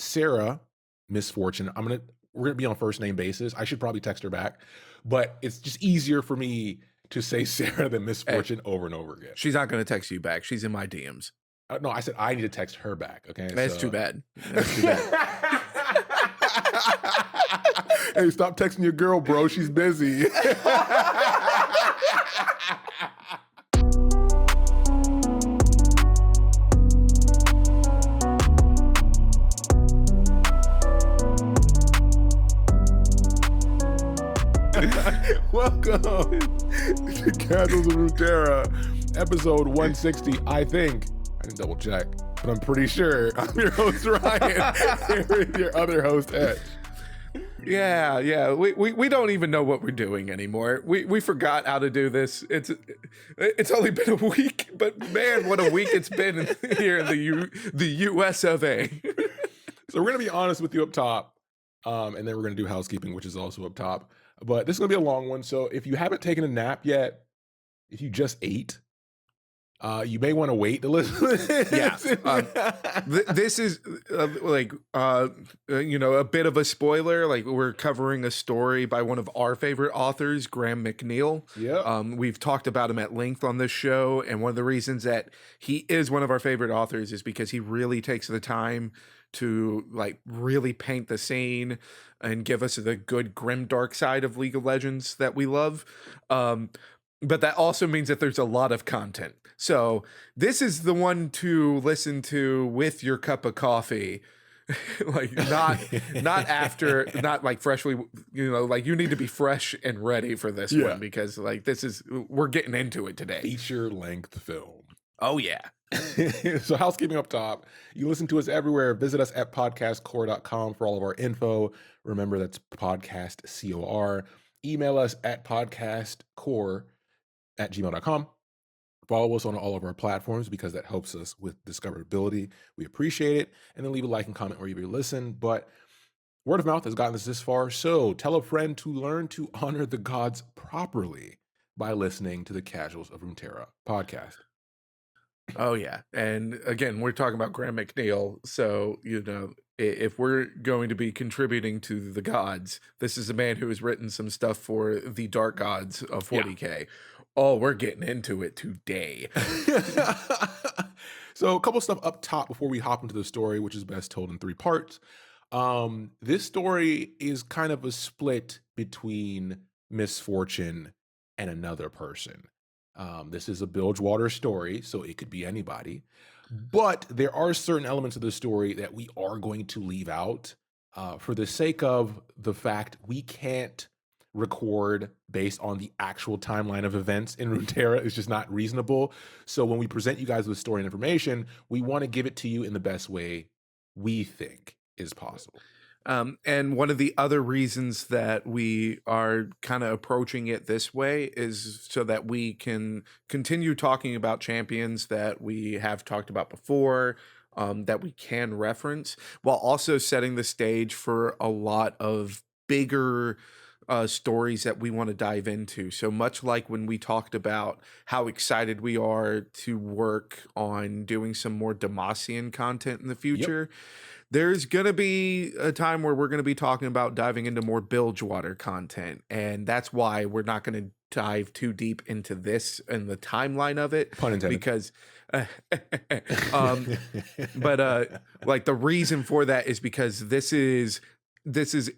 Sarah, Misfortune, we're gonna be on a first name basis. I should probably text her back, but it's just easier for me to say Sarah than Hey, Misfortune over and over again. she's not going to text you back. She's in my DMs. No, I said I need to text her back. Okay, That's too bad. That's too bad. Hey, stop texting your girl, bro. She's busy. Welcome to Candles of Runeterra, episode 160. I didn't double check, but I'm pretty sure. I'm your host, Ryan, here with your other host, Etch. Yeah. We don't even know what we're doing anymore. We forgot how to do this. It's only been a week, but man, what a week it's been here in the US of A. So we're gonna be honest with you up top, and then we're gonna do housekeeping, which is also up top. But this is gonna be a long one. So if you haven't taken a nap yet, if you just ate, you may want to wait to listen to this. Yeah. This is a bit of a spoiler. Like, we're covering a story by one of our favorite authors, Graham McNeill. Yeah. We've talked about him at length on this show, and one of the reasons that he is one of our favorite authors is because he really takes the time to really paint the scene and give us the good grim dark side of League of Legends that we love. But that also means that there's a lot of content. So this is the one to listen to with your cup of coffee. not freshly, you need to be fresh and ready for this one, because we're getting into it today. Feature length film. Oh yeah. So housekeeping up top, you listen to us everywhere. Visit us at podcastcore.com for all of our info. Remember, that's podcast COR. Email us at podcastcore@gmail.com. Follow us on all of our platforms because that helps us with discoverability. We appreciate it. And then leave a like and comment wherever you listen. But word of mouth has gotten us this far. So tell a friend to learn to honor the gods properly by listening to the Casuals of Runeterra podcast. Oh yeah. And again, we're talking about Graham McNeill. So, if we're going to be contributing to the gods, this is a man who has written some stuff for the dark gods of 40K. Yeah. Oh, we're getting into it today. So a couple stuff up top before we hop into the story, which is best told in 3 parts. This story is kind of a split between Misfortune and another person. This is a Bilgewater story, so it could be anybody. But there are certain elements of the story that we are going to leave out for the sake of the fact we can't record based on the actual timeline of events in Runeterra. It's just not reasonable. So when we present you guys with story and information, we want to give it to you in the best way we think is possible. And one of the other reasons that we are kind of approaching it this way is so that we can continue talking about champions that we have talked about before, that we can reference, while also setting the stage for a lot of bigger stories that we want to dive into. So much like when we talked about how excited we are to work on doing some more Demacian content in the future. Yep. There's going to be a time where we're going to be talking about diving into more Bilgewater content. And that's why we're not going to dive too deep into this and the timeline of it. Pun intended. Because, the reason for that is because this is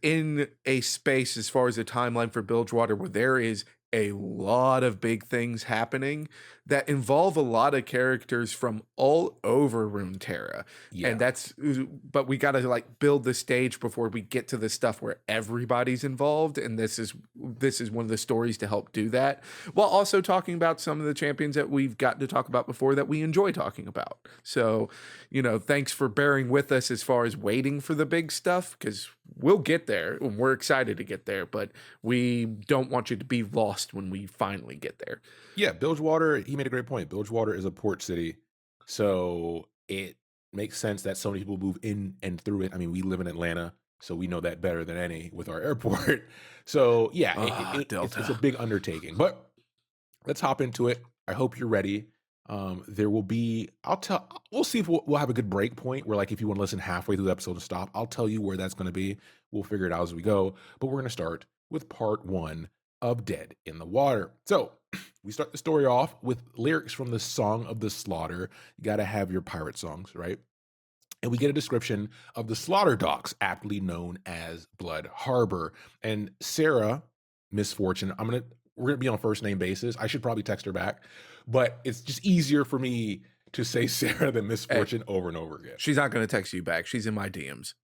in a space as far as the timeline for Bilgewater where there is a lot of big things happening that involve a lot of characters from all over Runeterra. Yeah. And but we got to build the stage before we get to the stuff where everybody's involved. And this is one of the stories to help do that, while also talking about some of the champions that we've gotten to talk about before that we enjoy talking about. So, thanks for bearing with us as far as waiting for the big stuff, because we'll get there and we're excited to get there, but we don't want you to be lost when we finally get there. Yeah, Bilgewater, he made a great point. Bilgewater is a port city, so it makes sense that so many people move in and through it. I mean, we live in Atlanta, so we know that better than any with our airport. So yeah, it's a big undertaking. But let's hop into it. I hope you're ready. There will be, we'll see if we'll have a good break point where, like, if you want to listen halfway through the episode and stop, I'll tell you where that's going to be. We'll figure it out as we go. But we're going to start with part one of Dead in the Water. So we start the story off with lyrics from the Song of the Slaughter. You got to have your pirate songs, right? And we get a description of the slaughter docks, aptly known as Blood Harbor. And Sarah, Misfortune, we're gonna be on a first name basis. I should probably text her back, but it's just easier for me to say Sarah than Hey, Misfortune over and over again. she's not going to text you back. She's in my DMs.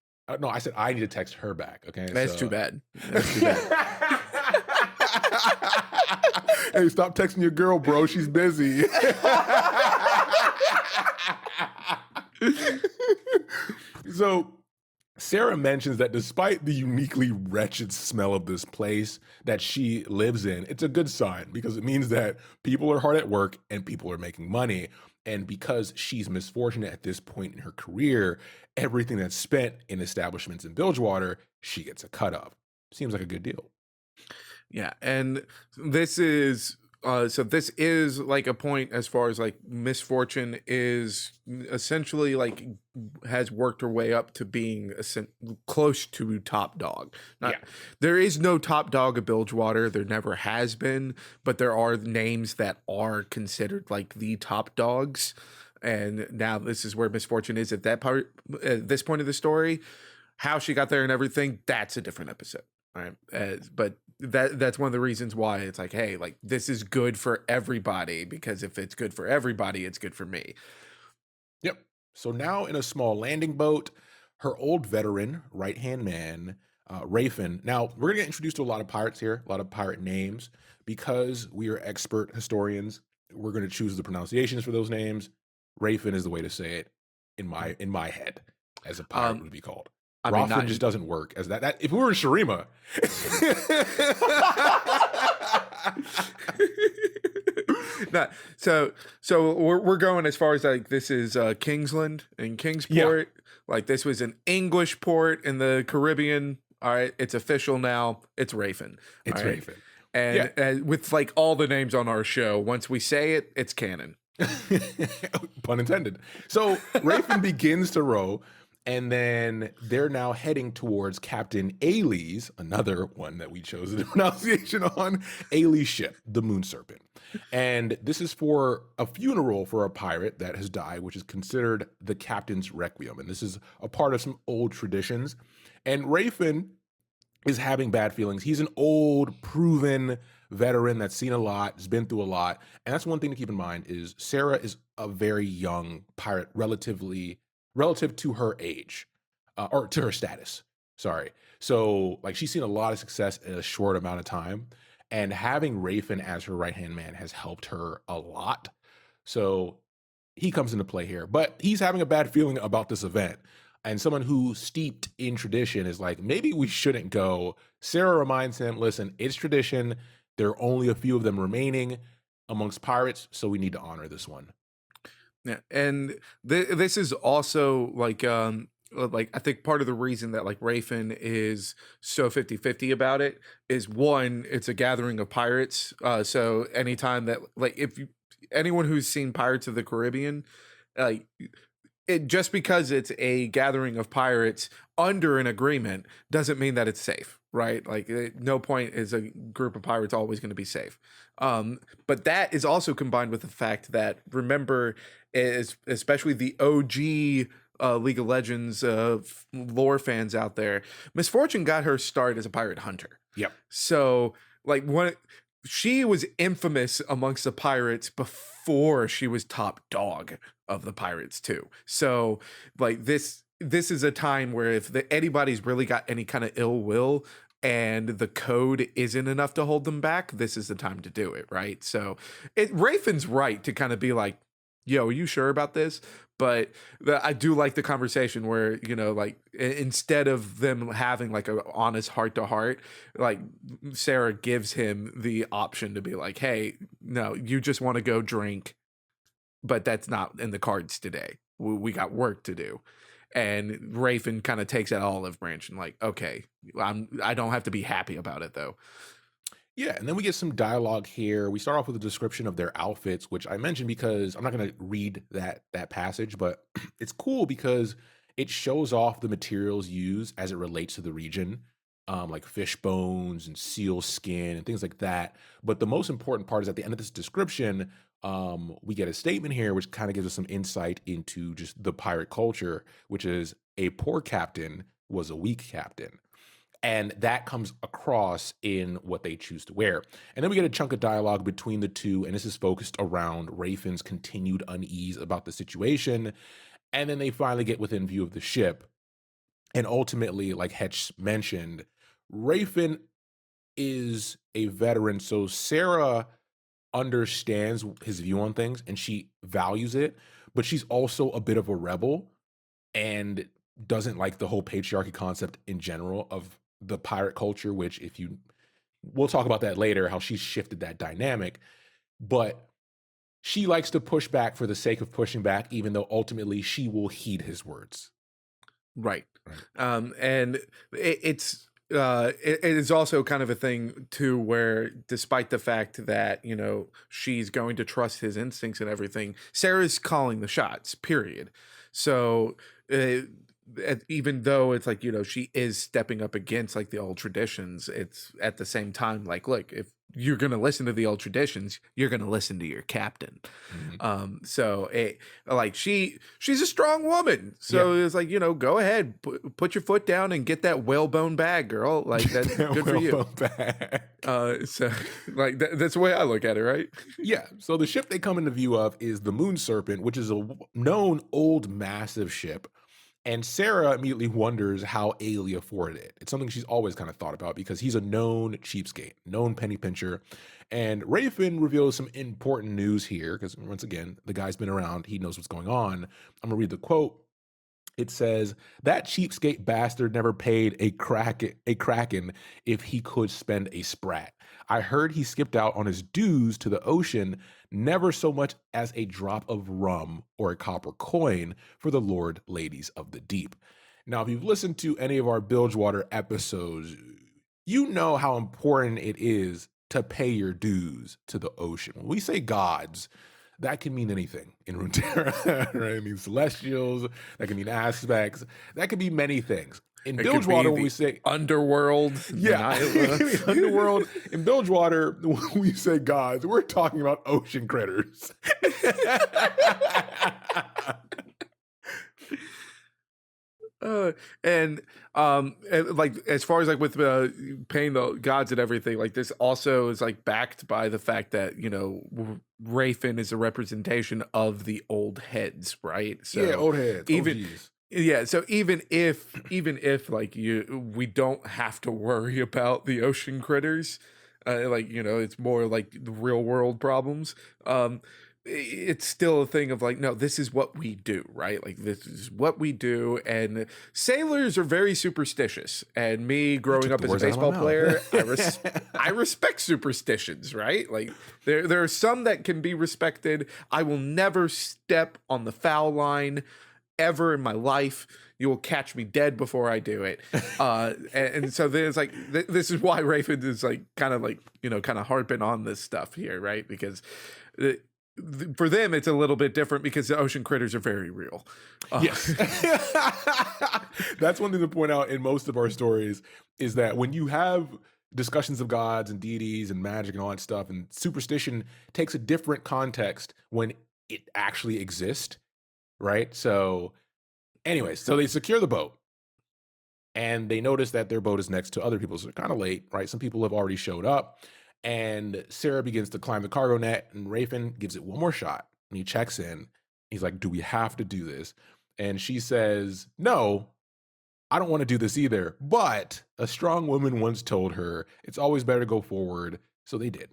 No, I said I need to text her back. Okay, That's too bad. That's too bad. Hey, stop texting your girl, bro. She's busy. So Sarah mentions that despite the uniquely wretched smell of this place that she lives in, it's a good sign because it means that people are hard at work and people are making money. And because she's misfortunate at this point in her career, everything that's spent in establishments in Bilgewater, she gets a cut of. Seems like a good deal. Yeah, and this is so this is like a point as far as like Misfortune is essentially like has worked her way up to being close to top dog. Not, Yeah. there is no top dog of Bilgewater, there never has been, but there are names that are considered like the top dogs. And now this is where Misfortune is at that part, at this point of the story. How she got there and everything, that's a different episode. All right. But that's one of the reasons why it's like, hey, like this is good for everybody, because if it's good for everybody, it's good for me. Yep. So now in a small landing boat, her old veteran right-hand man, Rafin. Now we're gonna get introduced to a lot of pirates here, a lot of pirate names, because we are expert historians. We're gonna choose the pronunciations for those names. Rafin is the way to say it in my head, as a pirate would be called. I mean, Rothman not just doesn't work as that. If we were in Shurima, not so we're going as far as like this is Kingsland and Kingsport. Like this was an English port in the Caribbean. All right, it's official now. It's Rafin. it's All right? Rafin. And with like all the names on our show, once we say it, it's canon. Pun intended. So Rafin begins to row, and then they're now heading towards Captain Ailey's, another one that we chose the pronunciation on, Ailey's ship, the Moon Serpent. And this is for a funeral for a pirate that has died, which is considered the captain's requiem. And this is a part of some old traditions. And Rafin is having bad feelings. He's an old, proven veteran that's seen a lot, has been through a lot. And that's one thing to keep in mind is Sarah is a very young pirate, relative to her age, or to her status. Sorry. So like she's seen a lot of success in a short amount of time. And having Rafin as her right-hand man has helped her a lot. So he comes into play here. But he's having a bad feeling about this event. And someone who's steeped in tradition is like, maybe we shouldn't go. Sarah reminds him, listen, it's tradition. There are only a few of them remaining amongst pirates, so we need to honor this one. Yeah, and this is also like I think part of the reason that like Rafin is so 50-50 about it is one, it's a gathering of pirates. So anytime that like anyone who's seen Pirates of the Caribbean, like it just because it's a gathering of pirates under an agreement doesn't mean that it's safe, right? Like no point is a group of pirates always going to be safe. But that is also combined with the fact that remember, is especially the OG League of Legends lore fans out there, Misfortune got her start as a pirate hunter. Yep. So like she was infamous amongst the pirates before she was top dog of the pirates too. So like this is a time where if anybody's really got any kind of ill will and the code isn't enough to hold them back, this is the time to do it, right? So Rafin's right to kind of be like, yo, are you sure about this? But I do like the conversation where, you know, like instead of them having like a honest heart to heart, like Sarah gives him the option to be like, hey, no, you just want to go drink, but that's not in the cards today. We got work to do. And Rafin kind of takes that olive branch and like, okay, I don't have to be happy about it though. Yeah, and then we get some dialogue here. We start off with a description of their outfits, which I mentioned because I'm not going to read that passage, but it's cool because it shows off the materials used as it relates to the region, like fish bones and seal skin and things like that. But the most important part is at the end of this description, we get a statement here which kind of gives us some insight into just the pirate culture, which is a poor captain was a weak captain, and that comes across in what they choose to wear. And then we get a chunk of dialogue between the two, and this is focused around Raffin's continued unease about the situation. And then they finally get within view of the ship. And ultimately, like Hetch mentioned, Raffin is a veteran. So Sarah understands his view on things and she values it, but she's also a bit of a rebel and doesn't like the whole patriarchy concept in general of the pirate culture, which if you we'll talk about that later, how she's shifted that dynamic. But she likes to push back for the sake of pushing back, even though ultimately she will heed his words. Right. Right. And it is also kind of a thing too where despite the fact that, she's going to trust his instincts and everything, Sarah's calling the shots, period. So uh, even though it's like, she is stepping up against like the old traditions, it's at the same time like, look, if you're going to listen to the old traditions, you're going to listen to your captain. Mhm. So like she's a strong woman. Yeah. So it's like, go ahead, put your foot down and get that whalebone bag, girl. Like that's good for Well, you. felt bad. So like that's the way I look at it, right? Yeah. So the ship they come into view of is the Moon Serpent, which is a known old massive ship. And Sarah immediately wonders how Ailey afforded it. It's something she's always kind of thought about because he's a known cheapskate, known penny pincher. And Raven reveals some important news here because, once again, the guy's been around. He knows what's going on. I'm going to read the quote. It says, "That cheapskate bastard never paid a kraken if he could spend a sprat. I heard he skipped out on his dues to the ocean, never so much as a drop of rum or a copper coin for the lord ladies of the deep." Now, if you've listened to any of our Bilgewater episodes, you know how important it is to pay your dues to the ocean. When we say gods, that can mean anything in Runeterra, right? It means celestials, that can mean aspects, that could be many things. In It could be Bilgewater, when we the say, underworld, yeah, the underworld, in Bilgewater, when we say gods, we're talking about ocean critters. Uh, and like as far as like with paying the gods and everything, like this also is like backed by the fact that Rafin is a representation of the old heads, right? Yeah, So old heads, even OGs. yeah, so even if like we don't have to worry about the ocean critters, like it's more like the real world problems. It's still a thing of like, no, this is what we do, right? Like this is what we do, and sailors are very superstitious. And me You growing took up the as a words out of my baseball player, mouth. I respect superstitions, right? Like there are some that can be respected. I will never step on the foul line ever in my life. You will catch me dead before I do it. And so there's like this is why Raven is like kind of like kind of harping on this stuff here, right? Because uh, for them it's a little bit different because the ocean critters are very real. Yes. That's one thing to point out in most of our stories is that when you have discussions of gods and deities and magic and all that stuff, and superstition takes a different context when it actually exists, right? So, anyways, so they secure the boat and they notice that their boat is next to other people's. So they're kind of late, right? Some people have already showed up. And Sarah begins to climb the cargo net, and Rafen gives it one more shot. And he checks in. He's like, "Do we have to do this?" And she says, "No, I don't want to do this either." But a strong woman once told her it's always better to go forward. So they did.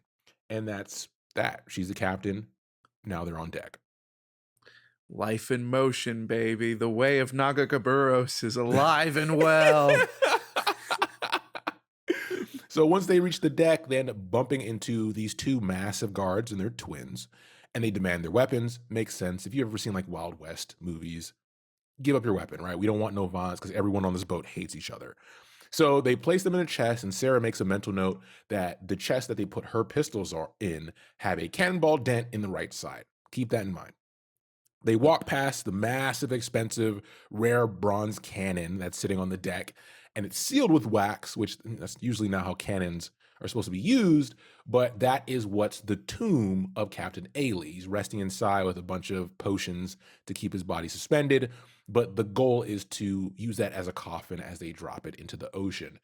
And that's that. She's the captain. Now they're on deck. Life in motion, baby. The way of Nagakaburos is alive and well. So once they reach the deck, they end up bumping into these two massive guards, and they're twins, and they demand their weapons. Makes sense. If you've ever seen like Wild West movies, give up your weapon, right? We don't want no violence because everyone on this boat hates each other. So they place them in a chest, and Sarah makes a mental note that the chest that they put her pistols are in have a cannonball dent in the right side. Keep that in mind. They walk past the massive, expensive, rare bronze cannon that's sitting on the deck, and it's sealed with wax, which that's usually not how cannons are supposed to be used, but that is what's the tomb of Captain Ailey. He's resting inside with a bunch of potions to keep his body suspended, but the goal is to use that as a coffin as they drop it into the ocean.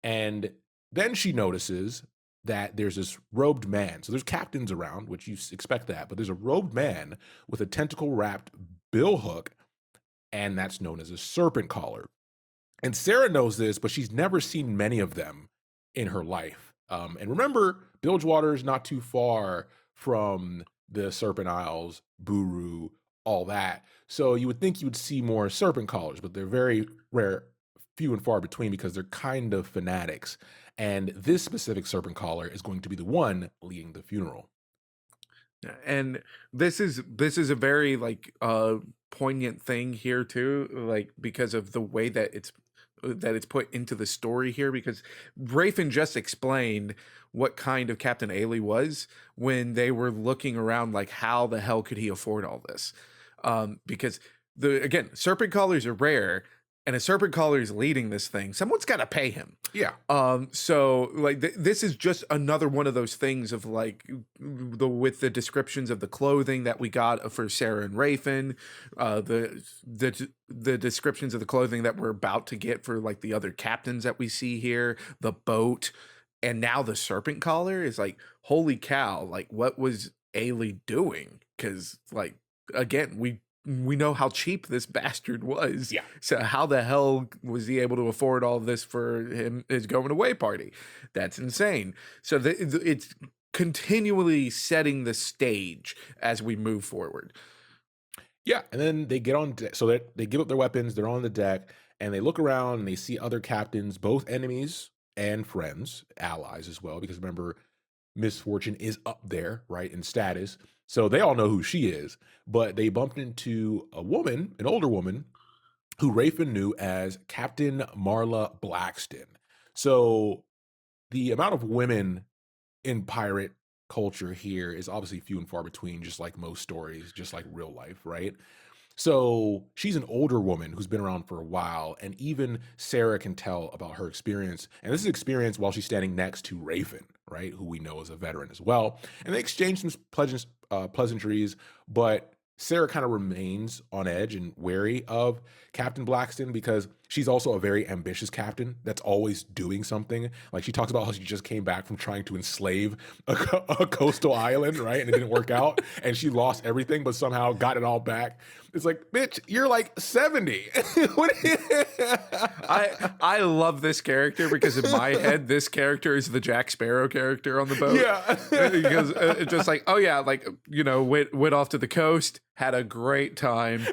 And then she notices that there's this robed man. So there's captains around, which you expect that, but there's a robed man with a tentacle wrapped bill hook, and that's known as a serpent collar. And Sarah knows this, but she's never seen many of them in her life. And remember, Bilgewater is not too far from the Serpent Isles, Buru, all that. So you would think you would see more serpent collars, but they're very rare, few and far between because they're kind of fanatics. And this specific serpent collar is going to be the one leading the funeral. And this is a very like poignant thing here too, like because of the way that it's put into the story here, because Rafin just explained what kind of Captain Ailey was when they were looking around, like how the hell could he afford all this? Because the again, serpent collars are rare, and a serpent collar is leading this thing. Someone's got to pay him. Yeah. So like this is just another one of those things of like with the descriptions of the clothing that we got for Sarah and Rafin, the descriptions of the clothing that we're about to get for like the other captains that we see here, the boat, and now the serpent collar is like, holy cow, like what was Ailey doing? Because like again, we know how cheap this bastard was. Yeah. So how the hell was he able to afford all this for his going away party? That's insane. So it's continually setting the stage as we move forward. Yeah, and then they get on deck. So they give up their weapons, they're on the deck, and they look around and they see other captains, both enemies and friends, allies as well, because remember, Miss Fortune is up there, right, in status. So they all know who she is. But they bumped into a woman, an older woman, who Rafin knew as Captain Marla Blackston. So the amount of women in pirate culture here is obviously few and far between, just like most stories, just like real life, right? So she's an older woman who's been around for a while, and even Sarah can tell about her experience. And this is experience while she's standing next to Raven, right, who we know is a veteran as well. And they exchange some pleasantries, but Sarah kind of remains on edge and wary of Captain Blackston because she's also a very ambitious captain that's always doing something. Like she talks about how she just came back from trying to enslave a coastal island, right? And it didn't work out. And she lost everything, but somehow got it all back. It's like, bitch, you're like 70. I love this character because in my head, this character is the Jack Sparrow character on the boat. Yeah. Because it's just like, oh yeah, like, you know, went off to the coast, had a great time,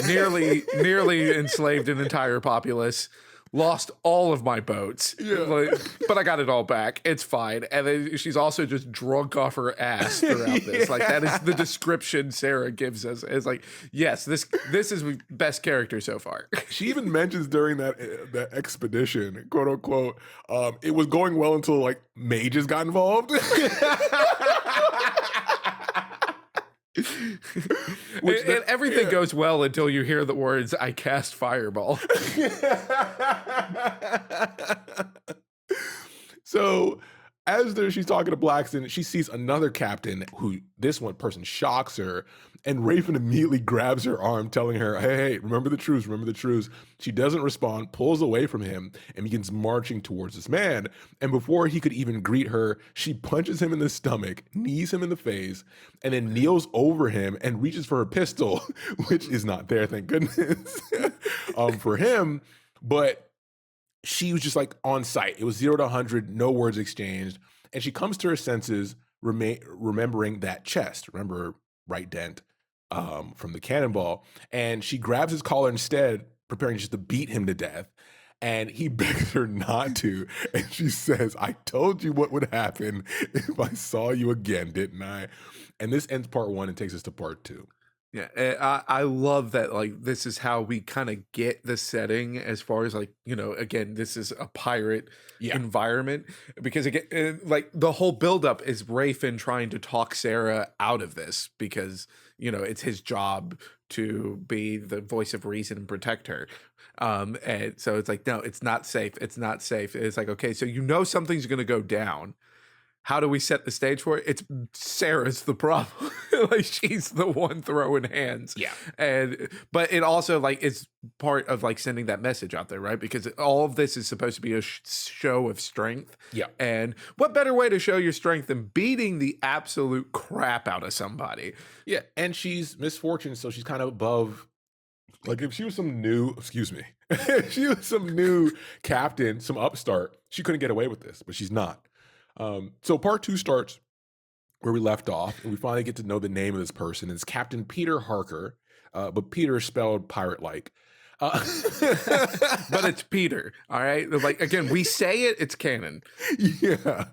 nearly enslaved an entire populace, lost all of my boats, but I got it all back. It's fine. And then she's also just drunk off her ass throughout this. Like that is the description Sarah gives us. It's like, yes, this is best character so far. She even mentions during that expedition, quote unquote, it was going well until like mages got involved. And everything goes well until you hear the words, I cast fireball. So as she's talking to Blackston, she sees another captain who this one person shocks her, and Raven immediately grabs her arm, telling her, hey, remember the truce, remember the truce. She doesn't respond, pulls away from him, and begins marching towards this man. And before he could even greet her, she punches him in the stomach, knees him in the face, and then kneels over him and reaches for her pistol, which is not there, thank goodness, for him. But she was just like on sight. It was 0 to 100, no words exchanged. And she comes to her senses, remembering that chest. Remember, right dent from the cannonball. And she grabs his collar instead, preparing just to beat him to death. And he begs her not to. And she says, I told you what would happen if I saw you again, didn't I? And this ends part one and takes us to part two. Yeah, I love that, like, this is how we kinda get the setting as far as, like, again, this is a pirate Yeah. environment because, again, like, the whole buildup is Rafin trying to talk Sarah out of this because, it's his job to be the voice of reason and protect her, and so it's like, "No, it's not safe, it's not safe." It's like, "Okay, so something's gonna go down. How do we set the stage for it? It's Sarah's the problem. Like, she's the one throwing hands. Yeah. But it also, like, is part of, like, sending that message out there, right? Because all of this is supposed to be a show of strength. Yeah. And what better way to show your strength than beating the absolute crap out of somebody? Yeah. And she's misfortune, so she's kind of above. Like if she was some new, excuse me, if she was some new captain, some upstart, she couldn't get away with this, but she's not. So part two starts where we left off, and we finally get to know the name of this person. It's Captain Peter Harker, but Peter is spelled pirate-like. Uh, But it's Peter, all right? Like, again, we say it, it's canon. yeah.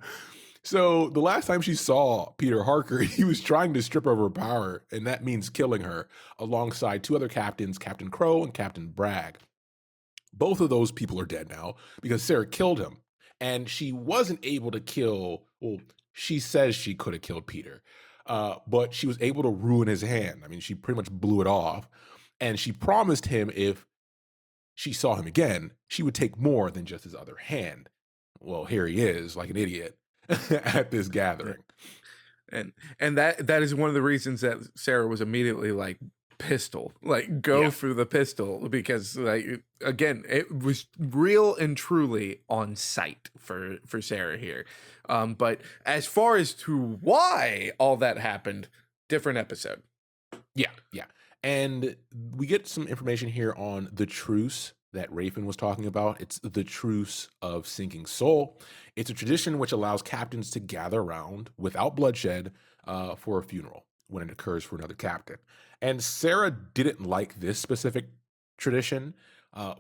So the last time she saw Peter Harker, he was trying to strip her of her power, and that means killing her, alongside two other captains, Captain Crow and Captain Bragg. Both of those people are dead now because Sarah killed him. And she wasn't able to kill, well, she says she could have killed Peter, but she was able to ruin his hand. I mean, she pretty much blew it off. And she promised him if she saw him again, she would take more than just his other hand. Well, here he is, like an idiot, at this gathering. And that is one of the reasons that Sarah was immediately like, pistol, like, go Yeah. through the pistol, because, like, again, it was real and truly on site for Sarah here. But as far as to why all that happened, different episode. Yeah, yeah. And we get some information here on the truce that Rafin was talking about. It's the truce of sinking soul. It's a tradition which allows captains to gather around without bloodshed for a funeral when it occurs for another captain. And Sarah didn't like this specific tradition,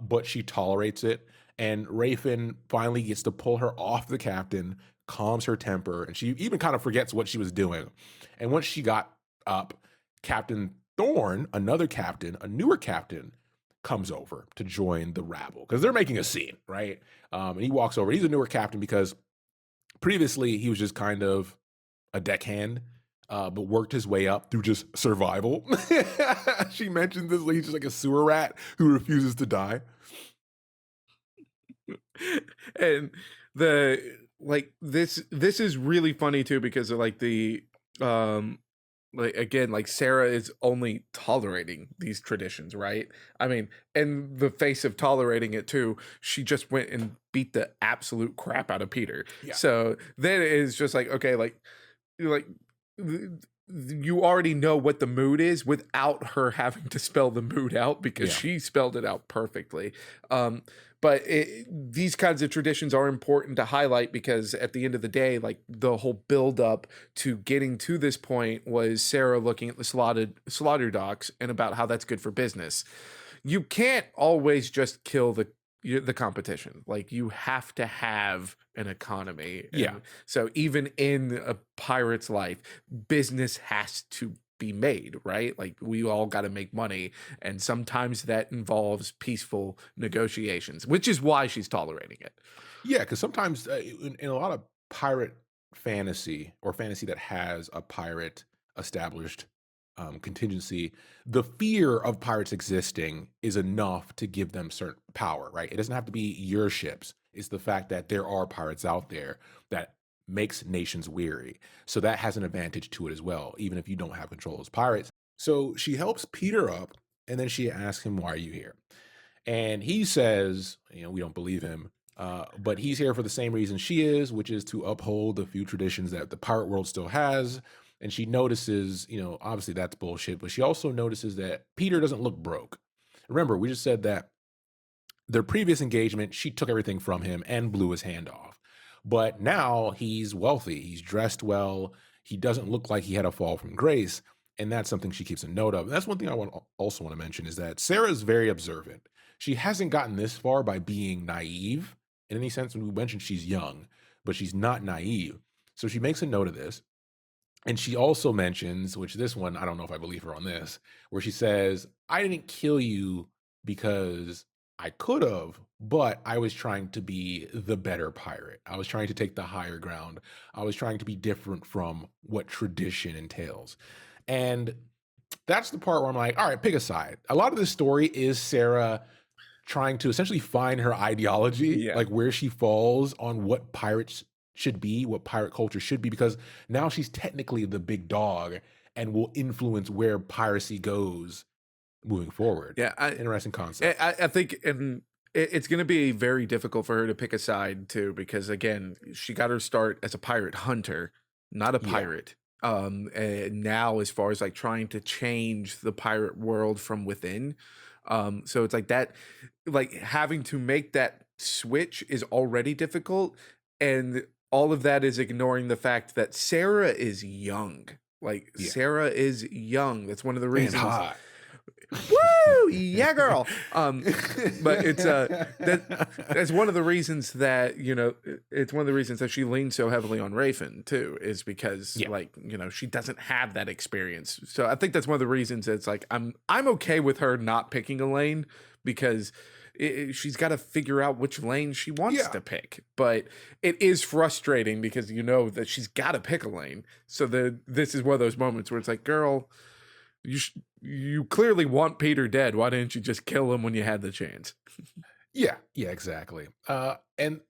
but she tolerates it. And Rafin finally gets to pull her off the captain, calms her temper, and she even kind of forgets what she was doing. And once she got up, Captain Thorn, another captain, a newer captain, comes over to join the rabble because they're making a scene, right? And he walks over. He's a newer captain because previously he was just kind of a deckhand, but worked his way up through just survival. She mentioned this, like he's just like a sewer rat who refuses to die. And this is really funny too because of, like, the like, again, like, Sarah is only tolerating these traditions, right? I mean, in the face of tolerating it too, she just went and beat the absolute crap out of Peter. Yeah, So then it's just like, okay, like th- you already know what the mood is without her having to spell the mood out because yeah, she spelled it out perfectly. Um, but these kinds of traditions are important to highlight because at the end of the day, like, the whole build up to getting to this point was Sarah looking at the slaughter docks and about how that's good for business. You can't always just kill the competition. Like, you have to have an economy. yeah. And so even in a pirate's life, business has to be made, right? Like, we all got to make money, and sometimes that involves peaceful negotiations, which is why she's tolerating it. Yeah, because sometimes in a lot of pirate fantasy or fantasy that has a pirate established contingency, the fear of pirates existing is enough to give them certain power, right? It doesn't have to be your ships. It's the fact that there are pirates out there that makes nations weary. So that has an advantage to it as well, even if you don't have control as pirates. So she helps Peter up, and then she asks him, "Why are you here?" And he says, we don't believe him, but he's here for the same reason she is, which is to uphold the few traditions that the pirate world still has. And she notices, obviously that's bullshit, but she also notices that Peter doesn't look broke. Remember, we just said that their previous engagement, she took everything from him and blew his hand off. But now he's wealthy, he's dressed well, he doesn't look like he had a fall from grace. And that's something she keeps a note of. And that's one thing I also want to mention is that Sarah is very observant. She hasn't gotten this far by being naive in any sense. When we mentioned she's young, but she's not naive. So she makes a note of this. And she also mentions, which this one, I don't know if I believe her on this, where she says, I didn't kill you because I could have, but I was trying to be the better pirate. I was trying to take the higher ground. I was trying to be different from what tradition entails. And that's the part where I'm like, all right, pick a side. A lot of this story is Sarah trying to essentially find her ideology, Yeah. like where she falls on what pirates should be, what pirate culture should be, because now she's technically the big dog and will influence where piracy goes moving forward. Yeah, Interesting concept. I think, and it's going to be very difficult for her to pick a side too, because again, she got her start as a pirate hunter, not a Yeah. pirate. And now, as far as like trying to change the pirate world from within, so it's like that, like having to make that switch is already difficult, and all of that is ignoring the fact that Sarah is young. Like Yeah. Sarah is young. That's one of the And reasons. hot. Woo! Yeah, girl. But it's that's one of the reasons that, it's one of the reasons that she leans so heavily on Rafin too, is because Yeah. like, she doesn't have that experience. So I think that's one of the reasons that it's like I'm okay with her not picking a lane, because she's got to figure out which lane she wants Yeah. to pick. But it is frustrating because you know that she's got to pick a lane. So this is one of those moments where it's like, girl, you clearly want Peter dead. Why didn't you just kill him when you had the chance? Yeah, yeah, exactly. And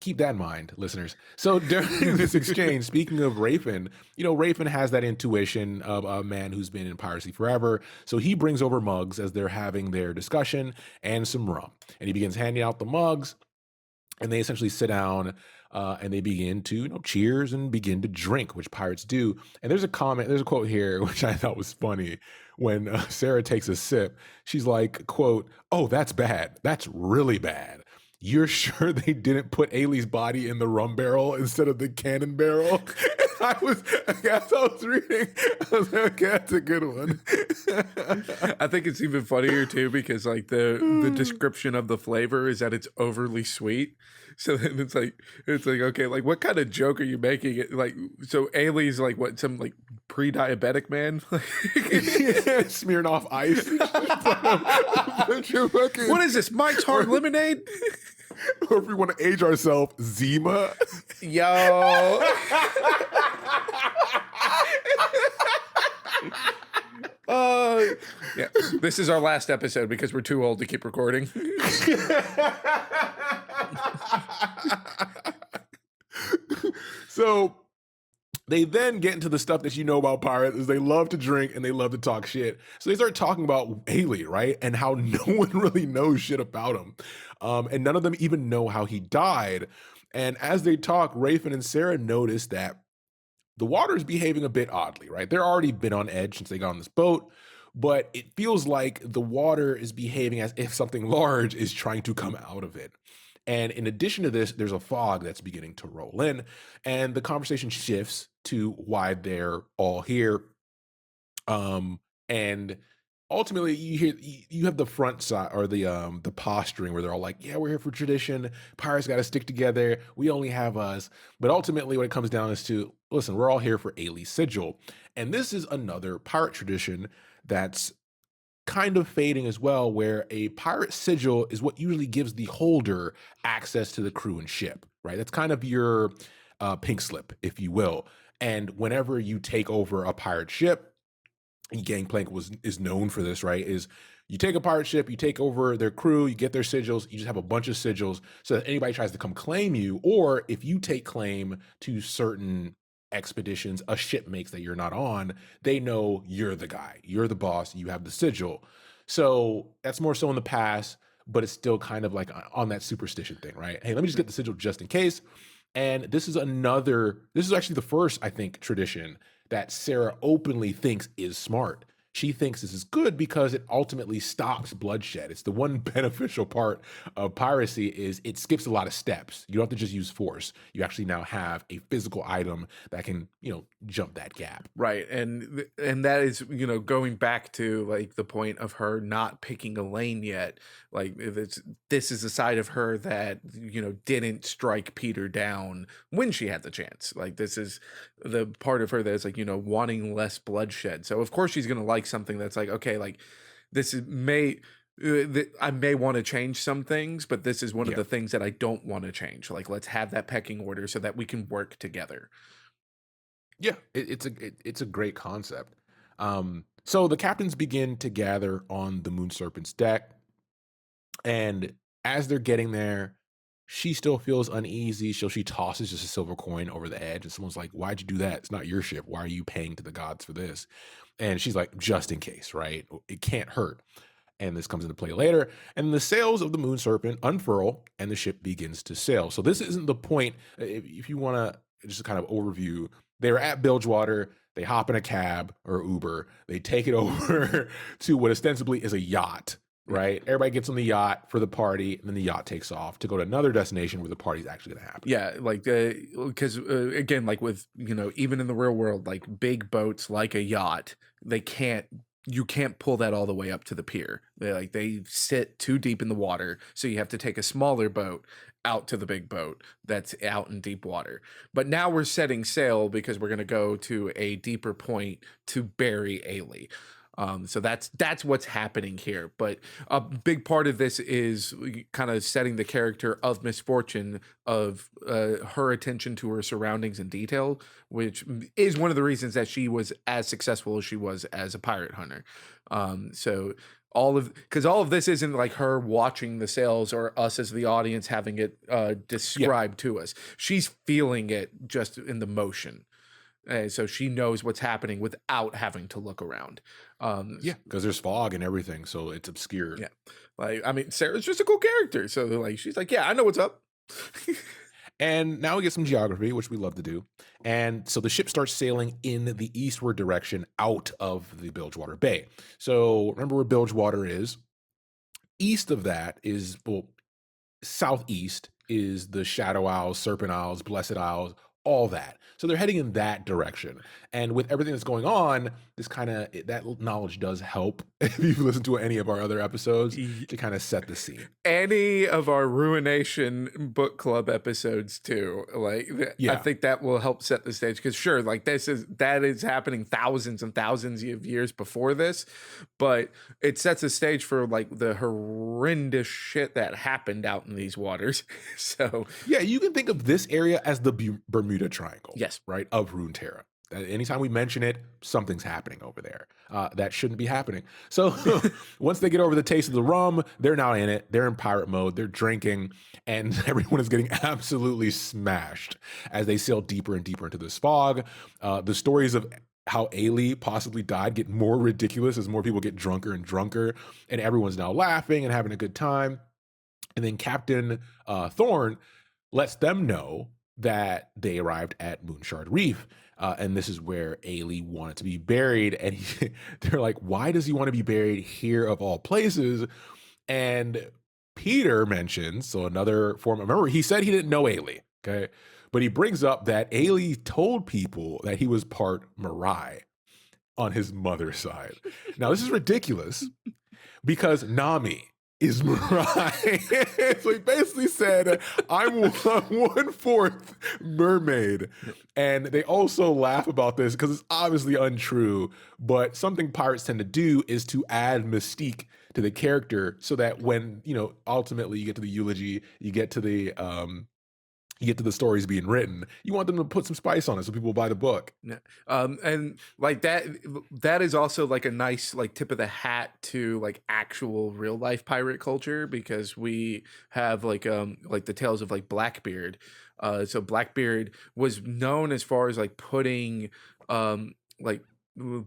keep that in mind, listeners. So during this exchange, speaking of Rafin, Rafin has that intuition of a man who's been in piracy forever. So he brings over mugs as they're having their discussion and some rum. And he begins handing out the mugs, and they essentially sit down and they begin to cheers and begin to drink, which pirates do. And there's a quote here which I thought was funny. When Sarah takes a sip, she's like, quote, oh, that's bad, that's really bad. You're sure they didn't put Ailey's body in the rum barrel instead of the cannon barrel? As I was reading, I was like, okay, that's a good one. I think it's even funnier too because like the description of the flavor is that it's overly sweet. So then it's like okay, like what kind of joke are you making? Like so Ailey's like what, some like pre-diabetic man? Smearing off ice. What is this? Mike's Hard Lemonade? Or if we want to age ourselves, Zima. Yo. Yeah. This is our last episode because we're too old to keep recording. So they then get into the stuff that you know about pirates is they love to drink and they love to talk shit. So they start talking about Haley, right? And how no one really knows shit about him. And none of them even know how he died. And as they talk, Rafin and Sarah notice that the water is behaving a bit oddly, right? They're already been on edge since they got on this boat, but it feels like the water is behaving as if something large is trying to come out of it. And in addition to this, there's a fog that's beginning to roll in, and the conversation shifts to why they're all here. And ultimately, you have the front side or the posturing where they're all like, "Yeah, we're here for tradition. Pirates got to stick together. We only have us." But ultimately, what it comes down is to listen. We're all here for Ailey's sigil, and this is another pirate tradition that's kind of fading as well, where a pirate sigil is what usually gives the holder access to the crew and ship, right? That's kind of your pink slip, if you will. And whenever you take over a pirate ship, and Gangplank is known for this, right? Is you take a pirate ship, you take over their crew, you get their sigils, you just have a bunch of sigils so that anybody tries to come claim you, or if you take claim to certain expeditions a ship makes that you're not on, they know you're the guy, you're the boss, you have the sigil. So that's more so in the past, but it's still kind of like on that superstition thing, right? Hey, let me just get the sigil just in case. And this is actually the first, I think, tradition that Sarah openly thinks is smart. she thinks this is good because it ultimately stops bloodshed. It's the one beneficial part of piracy is it skips a lot of steps. You don't have to just use force. You actually now have a physical item that can, jump that gap. Right, and that is, going back to, like, the point of her not picking a lane yet, like, if it's this is a side of her that, didn't strike Peter down when she had the chance, like, this is the part of her that's, like, wanting less bloodshed, so, of course, she's gonna like something that's like, "Okay, like, this is I may wanna change some things, but this is one of Yeah. the things that I don't wanna change, like, let's have that pecking order so that we can work together." Yeah, it's a great concept. So the captains begin to gather on the Moon Serpent's deck, and as they're getting there, she still feels uneasy. So she tosses just a silver coin over the edge, and someone's like, "Why'd you do that? It's not your ship. Why are you paying to the gods for this?" And she's like, "Just in case, right? It can't hurt." And this comes into play later. And the sails of the Moon Serpent unfurl, and the ship begins to sail. So this isn't the point. If you want to just kind of overview, they're at Bilgewater. They hop in a cab or Uber. They take it over to what ostensibly is a yacht. Right, everybody gets on the yacht for the party, and then the yacht takes off to go to another destination where the party's actually going to happen. Yeah, like, because again, like with, even in the real world, like big boats like a yacht, they can't you can't pull that all the way up to the pier. They sit too deep in the water, so you have to take a smaller boat out to the big boat that's out in deep water. But now we're setting sail because we're going to go to a deeper point to bury Ailey. So that's what's happening here. But a big part of this is kind of setting the character of Misfortune, of her attention to her surroundings and detail, which is one of the reasons that she was as successful as she was as a pirate hunter. So all of this isn't like her watching the sales or us as the audience having it Yeah, described to us. She's feeling it just in the motion. So she knows what's happening without having to look around. yeah, because there's fog and everything, so it's obscured. Yeah. Like, I mean, Sarah's just a cool character. So like she's like, yeah, I know what's up. And now we get some geography, which we love to do. And so the ship starts sailing in the eastward direction out of the Bilgewater Bay. So remember where Bilgewater is. East of that is, well, southeast is the Shadow Isles, Serpent Isles, Blessed Isles, all that. So they're heading in that direction. And with everything that's going on, this kind of that knowledge does help if you've listened to any of our other episodes Y- to kind of set the scene. Any of our Ruination book club episodes too. Like I Yeah. think that will help set the stage because sure, like that is happening thousands and thousands of years before this, but it sets a stage for like the horrendous shit that happened out in these waters. So Yeah, you can think of this area as the Bermuda Triangle, yes. right, of Runeterra. Anytime we mention it, something's happening over there. That shouldn't be happening. So once they get over the taste of the rum, they're now in it. They're in pirate mode. They're drinking, and everyone is getting absolutely smashed as they sail deeper and deeper into this fog. The stories of how Ailey possibly died get more ridiculous as more people get drunker and drunker, and everyone's now laughing and having a good time. And then Captain Thorn lets them know that they arrived at Moonshard Reef. And this is where Ailey wanted to be buried. And they're like, why does he want to be buried here of all places? And Peter mentions, so another form, remember, he said he didn't know Ailey, okay? But he brings up that Ailey told people that he was part Marai on his mother's side. Now, this is ridiculous because Nami is Mirai. So he basically said, I'm one fourth mermaid. And they also laugh about this because it's obviously untrue. But something pirates tend to do is to add mystique to the character so that when, ultimately you get to the eulogy, you get to the stories being written, you want them to put some spice on it so people buy the book. Yeah. And like that is also like a nice like tip of the hat to like actual real life pirate culture because we have like the tales of like Blackbeard. So Blackbeard was known as far as like um like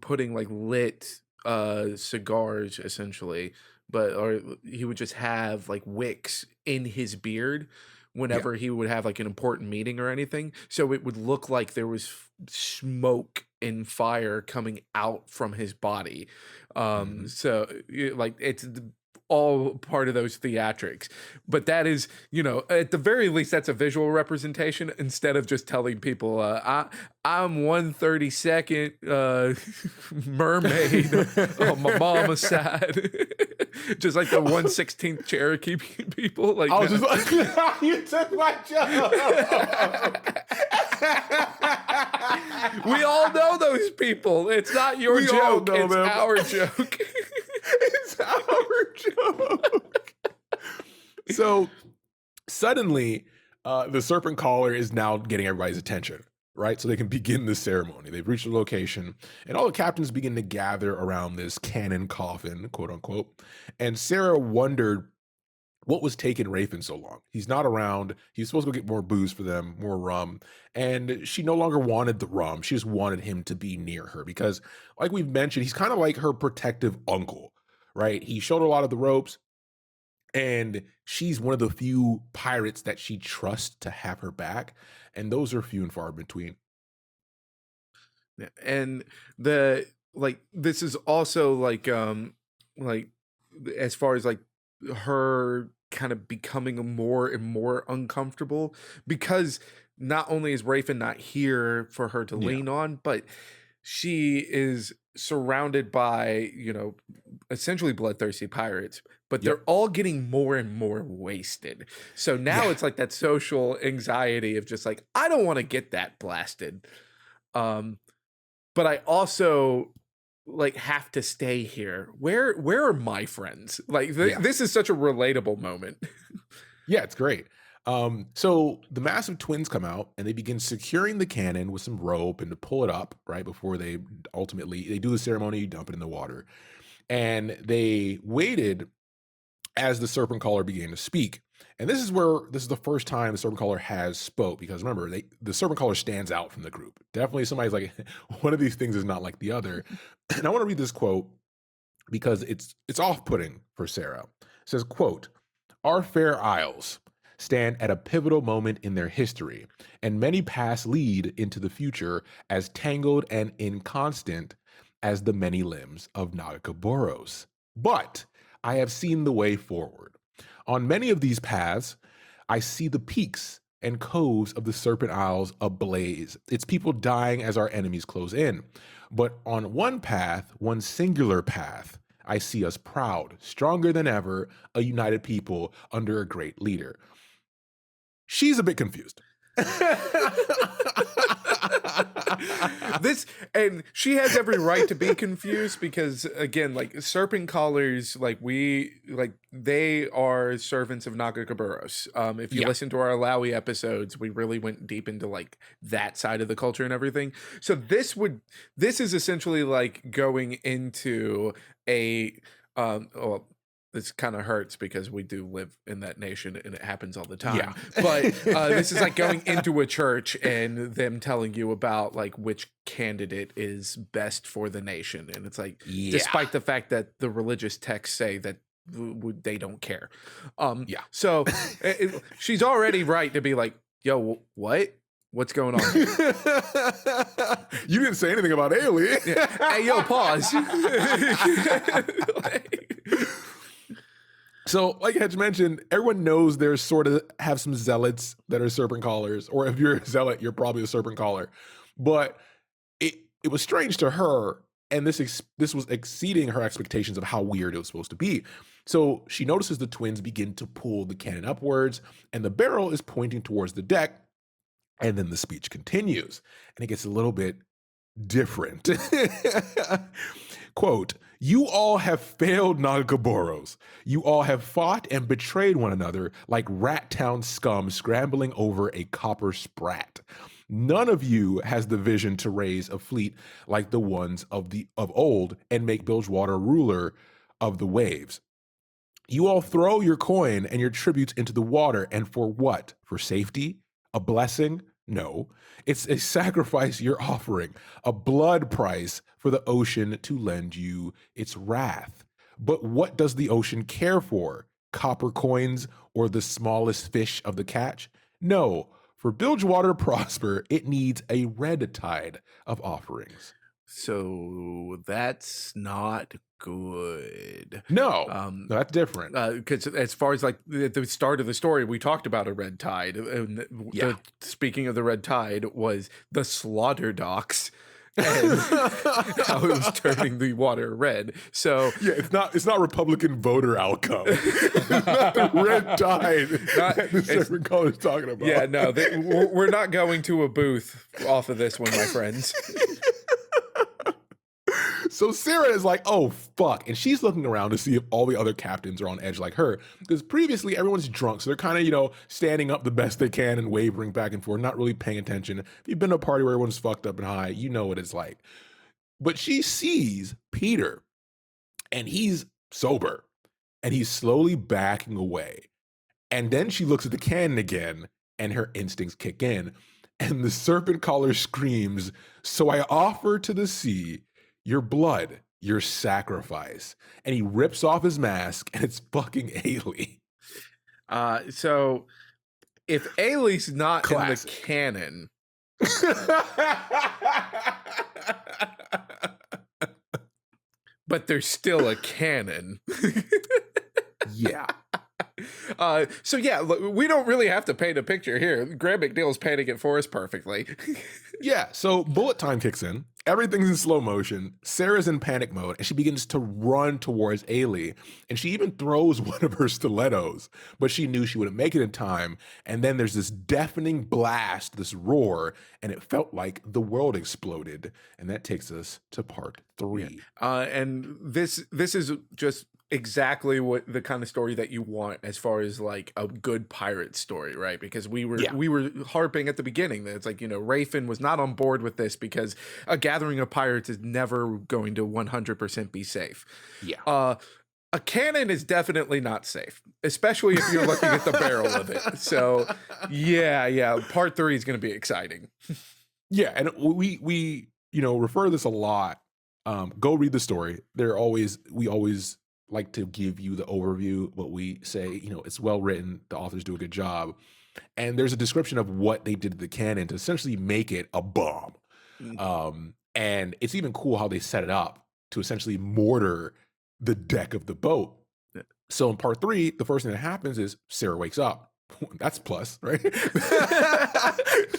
putting like lit cigars essentially, but or he would just have like wicks in his beard Yeah. whenever he would have like an important meeting or anything. So it would look like there was smoke and fire coming out from his body. Mhm. Like it's all part of those theatrics. But that is, at the very least, that's a visual representation instead of just telling people, I'm 132nd mermaid on my mama's side. Just like the 116th Cherokee people. Like, I was no. just like, you took my joke. We all know those people. It's not your We all joke. know It's them. our joke. It's our joke. So suddenly, the serpent caller is now getting everybody's attention, right? So they can begin the ceremony. They've reached the location, and all the captains begin to gather around this cannon coffin, quote unquote. And Sarah wondered what was taking Rafin so long. He's not around. He's supposed to go get more booze for them, more rum. And she no longer wanted the rum. She just wanted him to be near her because, like we've mentioned, he's kind of like her protective uncle, right? He showed her a lot of the ropes, and she's one of the few pirates that she trusts to have her back. And those are few and far between. Yeah, and the like this is also like as far as like her kind of becoming more and more uncomfortable because not only is Rafen not here for her to Yeah. lean on, but she is surrounded by, essentially bloodthirsty pirates, but Yep. they're all getting more and more wasted. So now Yeah. it's like that social anxiety of just like, I don't want to get that blasted. Um, but I also like have to stay here. Where are my friends? Like Yeah. this is such a relatable moment. Yeah, it's great. So the massive twins come out and they begin securing the cannon with some rope and to pull it up right before they do the ceremony, dump it in the water. And they waited as the serpent caller began to speak. And this is the first time the serpent caller has spoke because remember, the serpent caller stands out from the group. Definitely somebody's like, one of these things is not like the other. And I want to read this quote because it's off-putting for Sarah. It says, quote, "Our fair isles stand at a pivotal moment in their history, and many paths lead into the future as tangled and inconstant as the many limbs of Nagakaboros. But I have seen the way forward. On many of these paths, I see the peaks and coves of the Serpent Isles ablaze, its people dying as our enemies close in. But on one path, one singular path, I see us proud, stronger than ever, a united people under a great leader." She's a bit confused. This and she has every right to be confused because again, like serpent callers, they are servants of Nagakaburos. If you Yeah. listen to our Alawi episodes, we really went deep into like that side of the culture and everything. So this is essentially like going into a well, this kind of hurts because we do live in that nation and it happens all the Yeah. time. But this is like going into a church and them telling you about like which candidate is best for the nation. And it's like, Yeah. despite the fact that the religious texts say that they don't care. Yeah. So she's already right to be like, yo, what? What's going on here? You didn't say anything about alien. Yeah. Hey, yo, pause. So, like Hedge mentioned, everyone knows there's sort of have some zealots that are serpent callers, or if you're a zealot, you're probably a serpent caller. But it was strange to her, and this was exceeding her expectations of how weird it was supposed to be. So she notices the twins begin to pull the cannon upwards, and the barrel is pointing towards the deck. And then the speech continues, and it gets a little bit different. Quote, "You all have failed Nagaboros. You all have fought and betrayed one another like rat town scum scrambling over a copper sprat. None of you has the vision to raise a fleet like the ones of old and make Bilgewater ruler of the waves. You all throw your coin and your tributes into the water, and for what? For safety? A blessing? No. It's a sacrifice you're offering, a blood price for the ocean to lend you its wrath. But what does the ocean care for? copper coins or the smallest fish of the catch. No, for Bilgewater to prosper, it needs a red tide of offerings. So that's not good. No, Um, no, that's different. because as far as like the start of the story, we talked about a red tide. And Yeah. speaking of the red tide, was the slaughter docks and how it was turning the water red. So Yeah, it's not Republican voter outcome. It's not the red tide not that the it's servant caller is talking yeah, about. no, we're not going to a booth off of this one, my friends. So Sarah is like, oh fuck. And she's looking around to see if all the other captains are on edge like her. Because previously everyone's drunk. So they're kind of, standing up the best they can and wavering back and forth, not really paying attention. If you've been to a party where everyone's fucked up and high, you know what it's like. But she sees Peter and he's sober and he's slowly backing away. And then she looks at the cannon again and her instincts kick in. And the serpent caller screams, so I offer to the sea your blood, your sacrifice. And he rips off his mask and it's fucking Ailey. So if Ailey's not in the Classic. canon, but there's still a canon. Yeah. So yeah, look, we don't really have to paint a picture here. Graham McNeill's painting it for us perfectly. Yeah, so bullet time kicks in. Everything's in slow motion. Sarah's in panic mode, and she begins to run towards Ailey. And she even throws one of her stilettos, but she knew she wouldn't make it in time. And then there's this deafening blast, this roar, and it felt like the world exploded. And that takes us to part 3. And this is just exactly what the kind of story that you want as far as like a good pirate story, right? Because Yeah. we were harping at the beginning that it's like, Rafin was not on board with this because a gathering of pirates is never going to 100% be safe. Yeah. A cannon is definitely not safe, especially if you're looking at the barrel of it. So yeah, part 3 is going to be exciting. Yeah, and we refer to this a lot. Go read the story. We always like to give you the overview, but we say, it's well written. The authors do a good job. And there's a description of what they did to the cannon to essentially make it a bomb. Mm. And it's even cool how they set it up to essentially mortar the deck of the boat. Yeah. So in part 3, the first thing that happens is Sarah wakes up. That's a plus, right?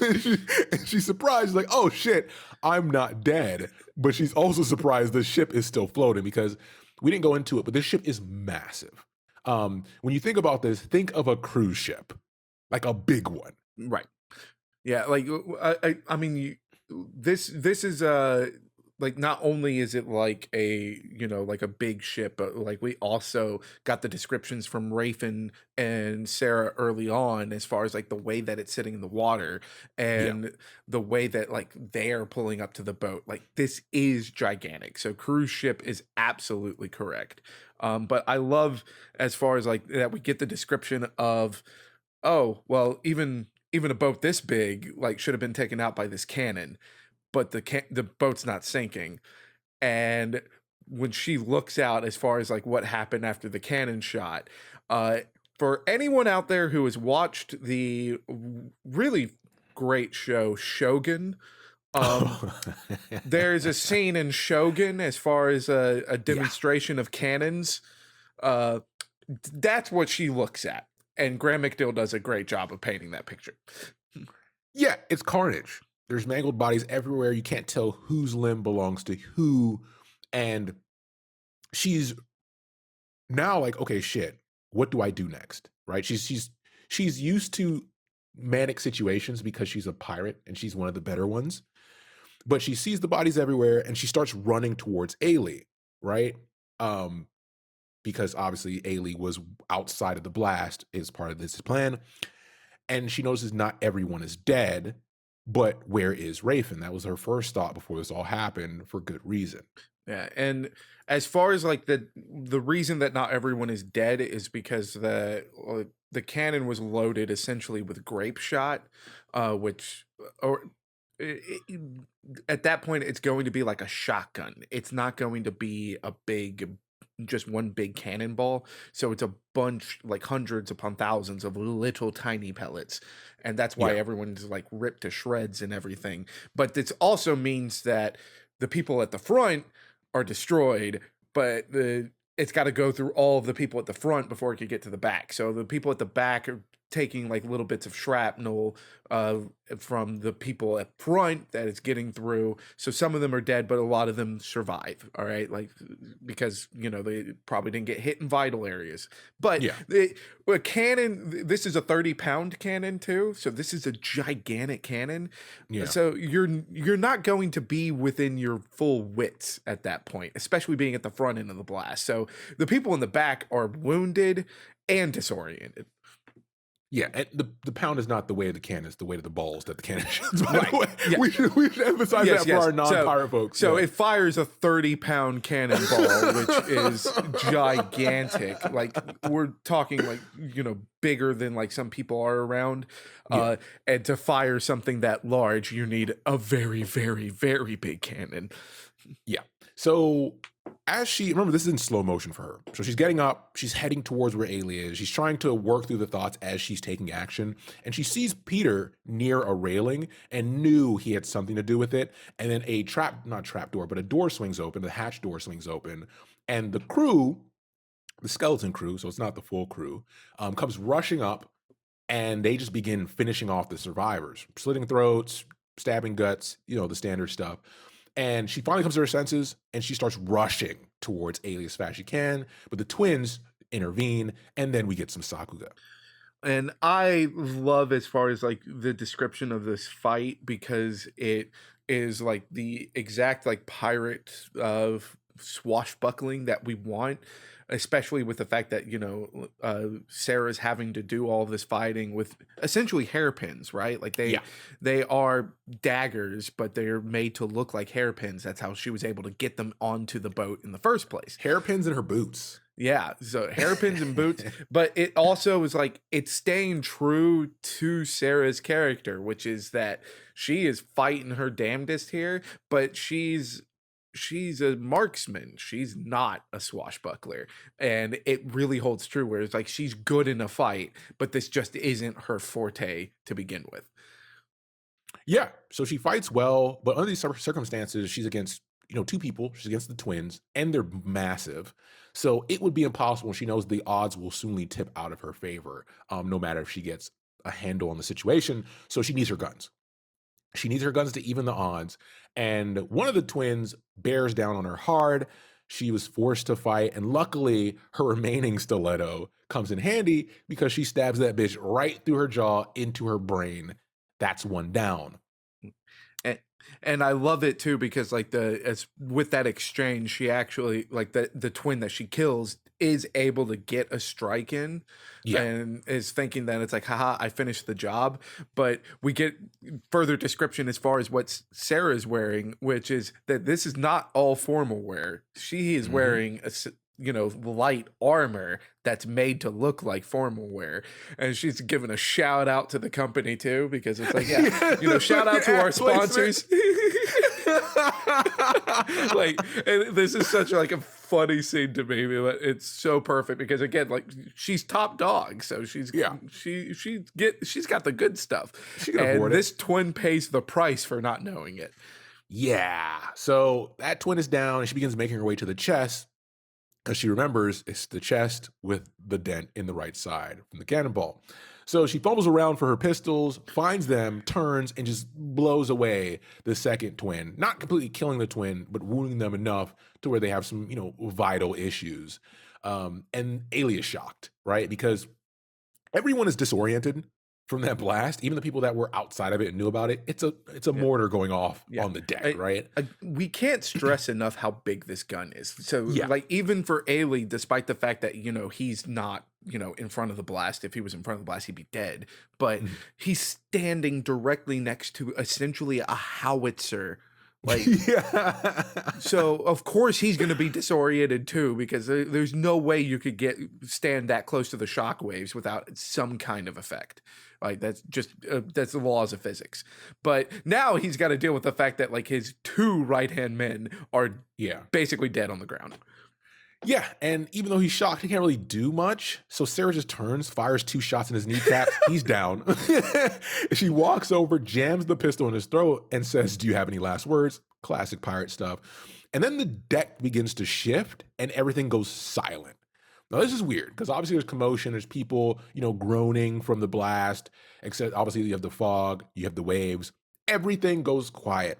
and she's surprised, like, oh shit, I'm not dead. But she's also surprised the ship is still floating because we didn't go into it, but this ship is massive. When you think about this, think of a cruise ship, like a big one. Right. Yeah, like I mean, this is like not only is it like a like a big ship, but like we also got the descriptions from Rafin and Sarah early on as far as like the way that it's sitting in the water Yeah. and the way that like they're pulling up to the boat. Like this is gigantic. So cruise ship is absolutely correct. But I love as far as like that we get the description of, oh well, even a boat this big like should have been taken out by this cannon, but the boat's not sinking. And when she looks out as far as like what happened after the cannon shot, uh for anyone out there who has watched the really great show Shogun, there's a scene in Shogun as far as a Yeah. demonstration of cannons. uh that's what she looks at, and Graham McNeill does a great job of painting that picture. Yeah, it's carnage. There's mangled bodies everywhere. You can't tell whose limb belongs to who. And she's now like, okay, shit, what do I do next? Right? She's used to manic situations because she's a pirate and she's one of the better ones. But she sees the bodies everywhere and she starts running towards Ailey, right? Um, because obviously Ailey was outside of the blast is part of this plan. And she notices not everyone is dead, but where is Rafin? That was her first thought before this all happened for good reason. Yeah, and as far as like the reason that not everyone is dead is because the cannon was loaded essentially with grape shot, which or it, at that point it's going to be like a shotgun. It's not going to be a big just one big cannonball. So it's a bunch, like hundreds upon thousands of little tiny pellets. And that's why Yeah. everyone's like ripped to shreds and everything. But this also means that the people at the front are destroyed, but it's got to go through all of the people at the front before it could get to the back. So the people at the back are taking like little bits of shrapnel uh, from the people at front that it's getting through. So some of them are dead, but a lot of them survive. All right, like because they probably didn't get hit in vital areas. But Yeah. a cannon. This is a 30-pound cannon too. So this is a gigantic cannon. Yeah. So you're not going to be within your full wits at that point, especially being at the front end of the blast. So the people in the back are wounded and disoriented. Yeah, and the pound is not the way of the cannon; it's the way of the balls that the cannon shoots. By Right. the way, Yeah. we should emphasize Yes, that for yes. our non-pirate folks. So Yeah. it fires a 30-pound cannonball, which is gigantic. Like we're talking like, bigger than like some people are around. Yeah. And to fire something that large, you need a very, very, very big cannon. Yeah. So as she remember, this is in slow motion for her. So she's getting up, she's heading towards where Ailey is. She's trying to work through the thoughts as she's taking action, and she sees Peter near a railing and knew he had something to do with it. And then a not trap door, but a door swings open. The hatch door swings open, and the crew, the skeleton crew, so it's not the full crew, comes rushing up, and they just begin finishing off the survivors, slitting throats, stabbing guts, the standard stuff. And she finally comes to her senses and she starts rushing towards Ailey as fast as she can. But the twins intervene, and then we get some Sakuga. And I love as far as like the description of this fight because it is like the exact like pirate of swashbuckling that we want, especially with the fact that Sarah's having to do all this fighting with essentially hairpins, right? Like Yeah. they are daggers, but they're made to look like hairpins. That's how she was able to get them onto the boat in the first place. Hairpins in her boots. Yeah, so hairpins and boots, but it also is like it's staying true to Sarah's character, which is that she is fighting her damnedest here, but she's a marksman. She's not a swashbuckler, and it really holds true. Where it's like she's good in a fight, but this just isn't her forte to begin with. Yeah. So she fights well, but under these circumstances, she's against, two people. She's against the twins, and they're massive. So it would be impossible. She knows the odds will soonly tip out of her favor, no matter if she gets a handle on the situation. So she needs her guns. She needs her guns to even the odds. And one of the twins bears down on her hard. She was forced to fight. And luckily, her remaining stiletto comes in handy because she stabs that bitch right through her jaw into her brain. That's one down. And I love it too because like as with that exchange, she actually like the twin that she kills is able to get a strike in, Yeah. and is thinking that it's like, haha, I finished the job. But we get further description as far as what Sarah's wearing, which is that this is not all formal wear. She is wearing light armor that's made to look like formal wear, and she's giving a shout out to the company too because it's like, shout out to our sponsors. Like, and this is such like a funny scene to me, but it's so perfect because again, like she's top dog, so she's got the good stuff. She can afford it. This twin pays the price for not knowing it. Yeah. So that twin is down and she begins making her way to the chest because she remembers it's the chest with the dent in the right side from the cannonball. So she fumbles around for her pistols, finds them, turns, and just blows away the second twin. Not completely killing the twin, but wounding them enough to where they have some, vital issues. And Ailey is shocked, right? Because everyone is disoriented from that blast. Even the people that were outside of it and knew about it. It's a mortar going off on the deck, right? We can't stress enough how big this gun is. So like even for Ailey, despite the fact that he's not in front of the blast. If he was in front of the blast, he'd be dead. But he's standing directly next to essentially a howitzer. Like, so of course he's going to be disoriented too, because there's no way you could stand that close to the shock waves without some kind of effect. Like that's just that's the laws of physics. But now he's got to deal with the fact that like his two right-hand men are basically dead on the ground. Yeah, and even though he's shocked, he can't really do much. So Sarah just turns, fires 2 shots in his kneecaps. He's down. She walks over, jams the pistol in his throat, and says, "Do you have any last words?" Classic pirate stuff. And then the deck begins to shift and everything goes silent. Now, this is weird because obviously there's commotion, there's people, groaning from the blast, except obviously you have the fog, you have the waves. Everything goes quiet.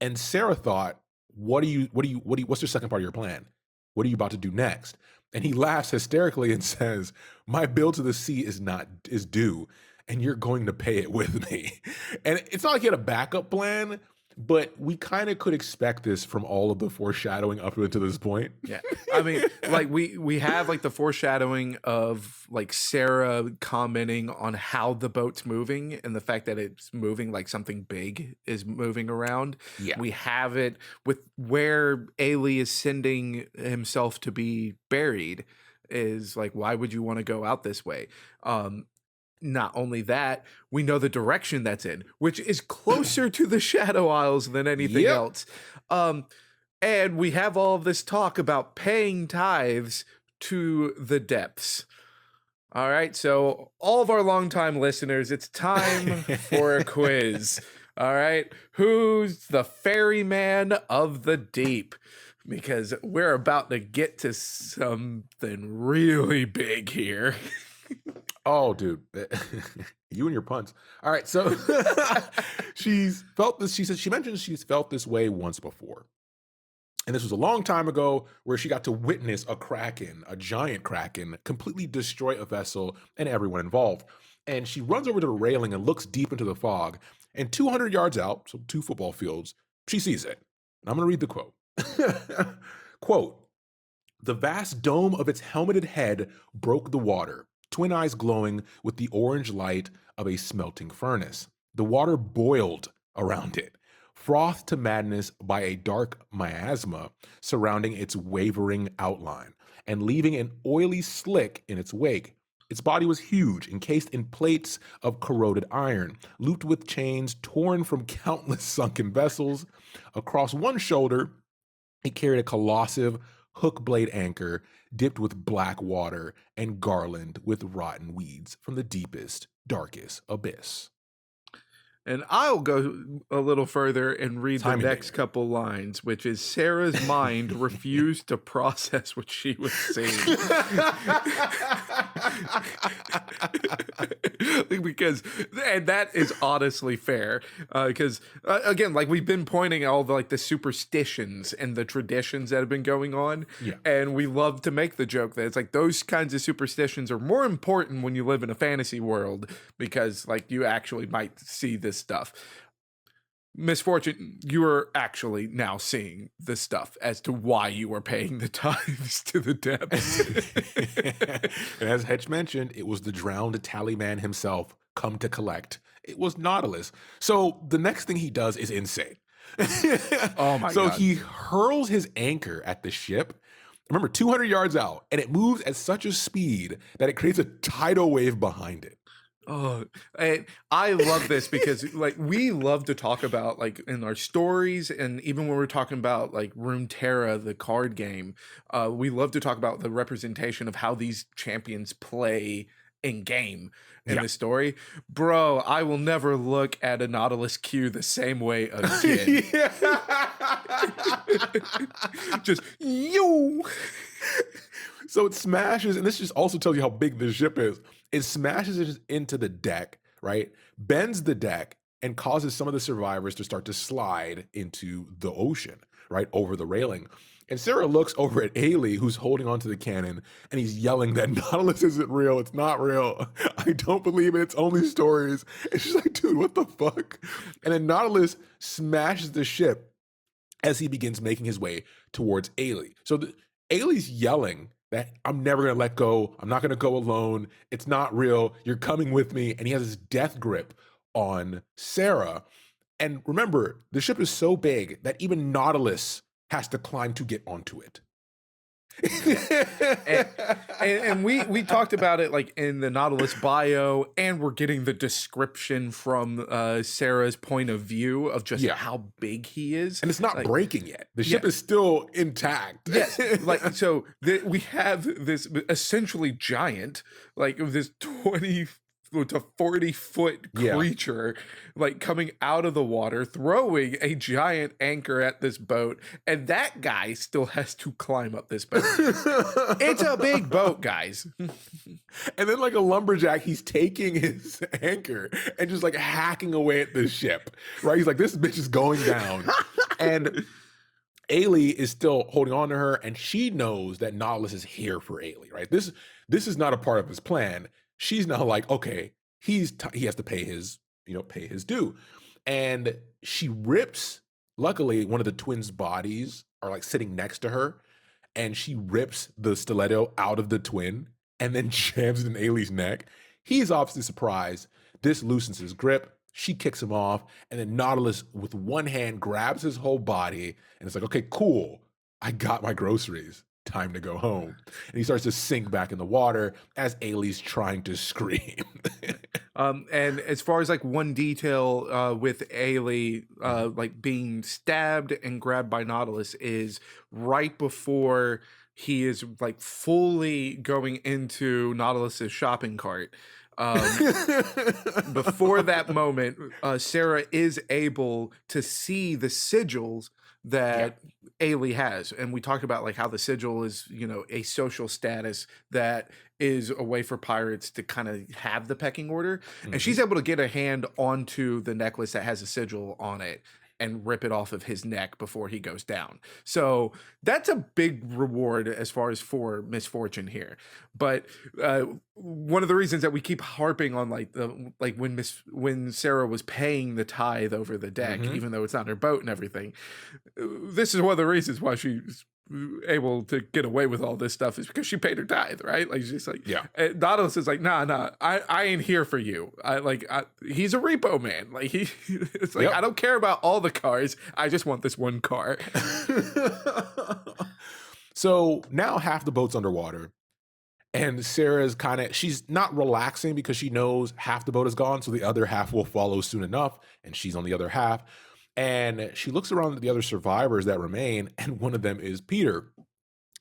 And Sarah thought, what's your second part of your plan? What are you about to do next? And he laughs hysterically and says, "My bill to the sea is due, and you're going to pay it with me." And it's not like he had a backup plan, but we kind of could expect this from all of the foreshadowing up until this point. Yeah. I mean, like we have like the foreshadowing of like Sarah commenting on how the boat's moving and the fact that it's moving like something big is moving around. Yeah. We have it with where Ailey is sending himself to be buried is like, why would you want to go out this way? Not only that, we know the direction that's in, which is closer to the Shadow Isles than anything Yep. else. Um, and we have all of this talk about paying tithes to the depths. All right, so all of our longtime listeners, it's time for a quiz. All right, who's the ferryman of the deep? Because we're about to get to something really big here. Oh, dude. You and your puns. All right, so she's felt this. She mentions she's felt this way once before. And this was a long time ago where she got to witness a kraken, a giant kraken, completely destroy a vessel and everyone involved. And she runs over to the railing and looks deep into the fog. And 200 yards out, so 2 football fields, she sees it. And I'm going to read the quote. Quote, "The vast dome of its helmeted head broke the water, twin eyes glowing with the orange light of a smelting furnace. The water boiled around it, frothed to madness by a dark miasma surrounding its wavering outline, and leaving an oily slick in its wake. Its body was huge, encased in plates of corroded iron, looped with chains torn from countless sunken vessels. Across one shoulder, it carried a colossal hook blade anchor dipped with black water and garland with rotten weeds from the deepest, darkest abyss." And I'll go a little further and read the Timing next baby. couple lines, which is Sarah's mind refused to process what she was seeing. Because, and that is honestly fair. Because, again, like we've been pointing out all the like the superstitions and the traditions that have been going on. Yeah. And we love to make the joke that it's like those kinds of superstitions are more important when you live in a fantasy world because, like, you actually might see this stuff. Misfortune, you are actually now seeing this stuff as to why you are paying the tithes to the depths. And as Hedge mentioned, it was the drowned tallyman himself come to collect. It was Nautilus. So the next thing he does is insane. Oh my So God. he hurls his anchor at the ship. Remember, 200 yards out, and it moves at such a speed that it creates a tidal wave behind it. Oh, and I love this because like we love to talk about like in our stories and even when we're talking about like Runeterra, the card game, we love to talk about the representation of how these champions play in game in Yeah. the story. Bro, I will never look at a Nautilus Q the same way again. Just you. So it smashes, and this just also tells you how big the ship is. It smashes it into the deck, right? Bends the deck and causes some of the survivors to start to slide into the ocean, right? Over the railing. And Sarah looks over at Ailey, who's holding onto the cannon, and he's yelling that Nautilus isn't real. It's not real. I don't believe it. It's only stories. And she's like, dude, what the fuck? And then Nautilus smashes the ship as he begins making his way towards Ailey. So Ailey's yelling that I'm never gonna let go. I'm not gonna go alone. It's not real. You're coming with me. And he has his death grip on Sarah. And remember, the ship is so big that even Nautilus has to climb to get onto it. Yeah. And we talked about it like in the Nautilus bio, and we're getting the description from Sarah's point of view of just Yeah. how big he is. And it's not Like, breaking yet. The ship yeah, is still intact. yes, like so we have this essentially giant, like this 20 to 40-foot Yeah. creature like coming out of the water, throwing a giant anchor at this boat, and that guy still has to climb up this boat. It's a big boat, guys. And then, like a lumberjack, he's taking his anchor and just like hacking away at the ship, right? He's like, this bitch is going down. And Ailey is still holding on to her, and she knows that Nautilus is here for Ailey, right? This is not a part of his plan. She's now like, okay, he has to pay his, pay his due. And she rips, luckily, one of the twins' bodies are like sitting next to her, and she rips the stiletto out of the twin and then jams it in Ailey's neck. He's obviously surprised. This loosens his grip. She kicks him off, and then Nautilus, with one hand, grabs his whole body, and it's like, okay, cool. I got my groceries. Time to go home. And he starts to sink back in the water as Ailey's trying to scream. And as far as like one detail with Ailey like being stabbed and grabbed by Nautilus is right before he is like fully going into Nautilus's shopping cart. Before that moment, Sarah is able to see the sigils that Ailey has. And we talked about like how the sigil is, a social status that is a way for pirates to kind of have the pecking order. And she's able to get a hand onto the necklace that has a sigil on it and rip it off of his neck before he goes down. So that's a big reward as far as for misfortune here. But one of the reasons that we keep harping on like when Sarah was paying the tithe over the deck, even though it's not her boat and everything, this is one of the reasons why she's able to get away with all this stuff is because she paid her tithe, right? Like she's like, Yeah. Nautilus is like, nah, I ain't here for you. He's a repo man. Like it's like, Yep. I don't care about all the cars. I just want this one car. So now half the boat's underwater. And Sarah's she's not relaxing because she knows half the boat is gone. So the other half will follow soon enough. And she's on the other half. And she looks around at the other survivors that remain. And one of them is Peter.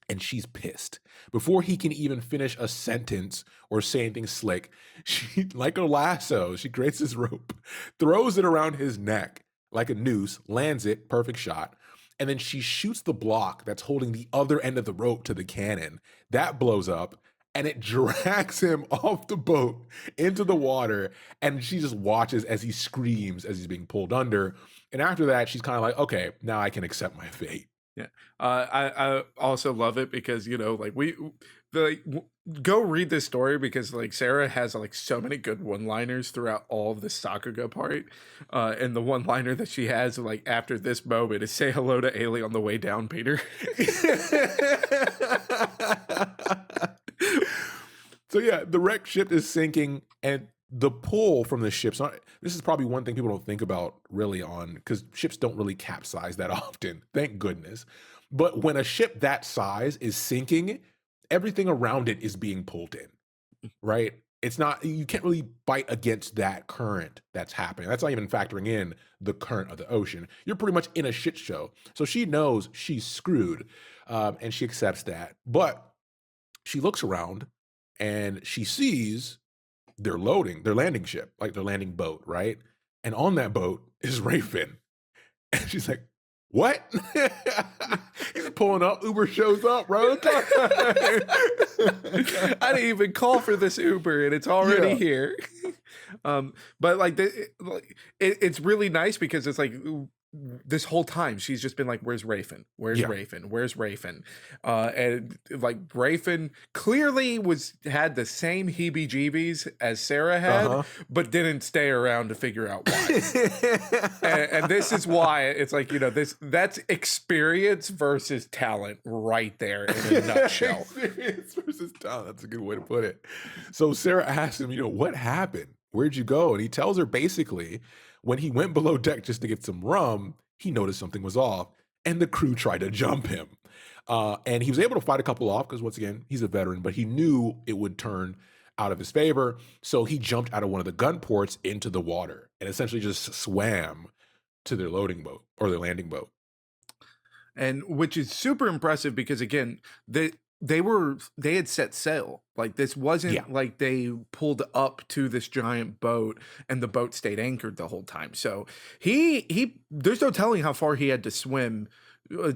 And she's pissed. Before he can even finish a sentence or say anything slick, she, like a lasso, she creates this rope, throws it around his neck like a noose, lands it, perfect shot. And then she shoots the block that's holding the other end of the rope to the cannon. That blows up, and it drags him off the boat into the water. And she just watches as he screams as he's being pulled under. And after that, she's kind of like, okay, now I can accept my fate. Yeah. I also love it because, go read this story because like Sarah has like so many good one-liners throughout all of the Sakuga part. And the one-liner that she has like after this moment is say hello to Ailey on the way down, Peter. So yeah, the wrecked ship is sinking, and the pull from the ship's not. This is probably one thing people don't think about really on because ships don't really capsize that often. Thank goodness. But when a ship that size is sinking, everything around it is being pulled in, right? It's not, you can't really bite against that current that's happening. That's not even factoring in the current of the ocean. You're pretty much in a shit show. So she knows she's screwed, and she accepts that. But she looks around and she sees their landing ship, like their landing boat, right? And on that boat is Rayfin. And she's like, what? He's pulling up. Uber shows up, bro. I didn't even call for this Uber, and it's already here. But like, it's really nice because it's like this whole time she's just been like, "Where's Rayfin? Where's Rayfin? Where's Rayfin?" And like Rayfin clearly had the same heebie-jeebies as Sarah had, but didn't stay around to figure out why. and this is why it's like that's experience versus talent right there in a nutshell. Experience versus talent. That's a good way to put it. So Sarah asks him, what happened? Where'd you go? And he tells her basically, when he went below deck just to get some rum, he noticed something was off, and the crew tried to jump him. And he was able to fight a couple off because, once again, he's a veteran, but he knew it would turn out of his favor. So he jumped out of one of the gun ports into the water and essentially just swam to their loading boat or their landing boat. And which is super impressive because again, they had set sail. Like this Yeah. wasn't like they pulled up to this giant boat and the boat stayed anchored the whole time. So he there's no telling how far he had to swim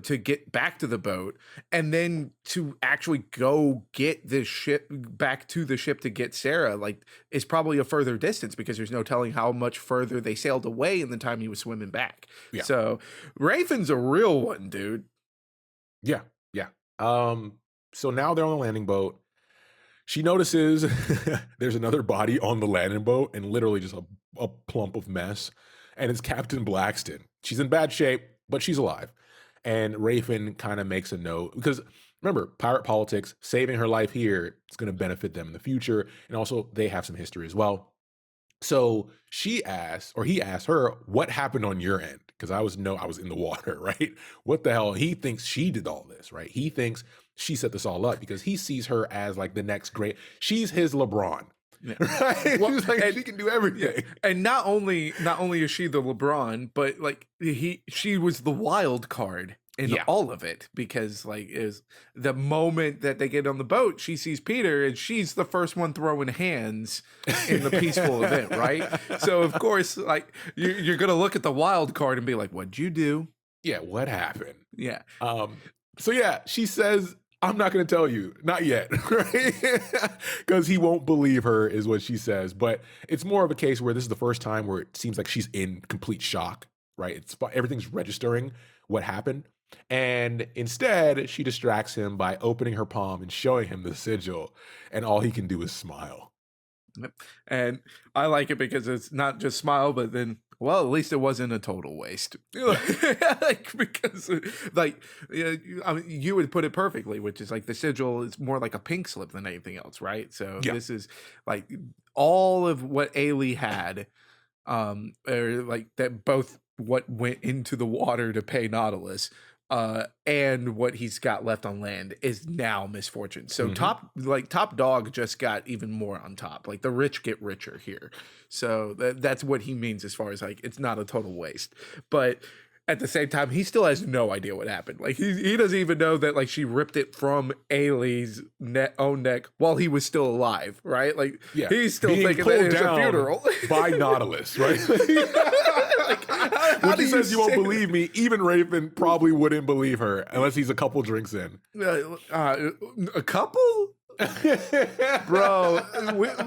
to get back to the boat and then to actually go get this ship back to the ship to get Sarah, like is probably a further distance because there's no telling how much further they sailed away in the time he was swimming back. Yeah. So Raffin's a real one, dude. Yeah. Yeah. So now they're on the landing boat. She notices there's another body on the landing boat and literally just a plump of mess. And it's Captain Blackston. She's in bad shape, but she's alive. And Rafen kind of makes a note because remember, pirate politics, saving her life here is going to benefit them in the future. And also, they have some history as well. So she asked, or he asked her, what happened on your end? Because I was in the water, right? What the hell? He thinks she did all this, right? He thinks she set this all up because he sees her as like the next great. She's his LeBron, Yeah. right? Well, He's like and she can do everything. and not only is she the LeBron, but like she was the wild card in Yeah. all of it because like is the moment that they get on the boat, she sees Peter and she's the first one throwing hands in the peaceful event, right? So of course, like you're gonna look at the wild card and be like, "What'd you do?" Yeah, what happened? Yeah, So yeah, she says, I'm not going to tell you, not yet, right? Because he won't believe her, is what she says. But it's more of a case where this is the first time where it seems like she's in complete shock, right? Everything's registering what happened. And instead, she distracts him by opening her palm and showing him the sigil. And all he can do is smile. Yep. And I like it because it's not just smile, but then, well, at least it wasn't a total waste. Like, because, like, yeah, I mean, you would put it perfectly, which is like the sigil is more like a pink slip than anything else, right? So Yeah. this is like all of what Ailey had, or like that both what went into the water to pay Nautilus and what he's got left on land is now misfortune. So top dog just got even more on top. Like the rich get richer here. So that's what he means as far as like it's not a total waste. But at the same time, he still has no idea what happened. Like he doesn't even know that like she ripped it from Ailey's own neck while he was still alive, right? Like Yeah. he's still Being thinking that pulled it's a down funeral by Nautilus, right? Like, how When do she says you won't say believe me, even Raven probably wouldn't believe her unless he's a couple drinks in. a couple? Bro,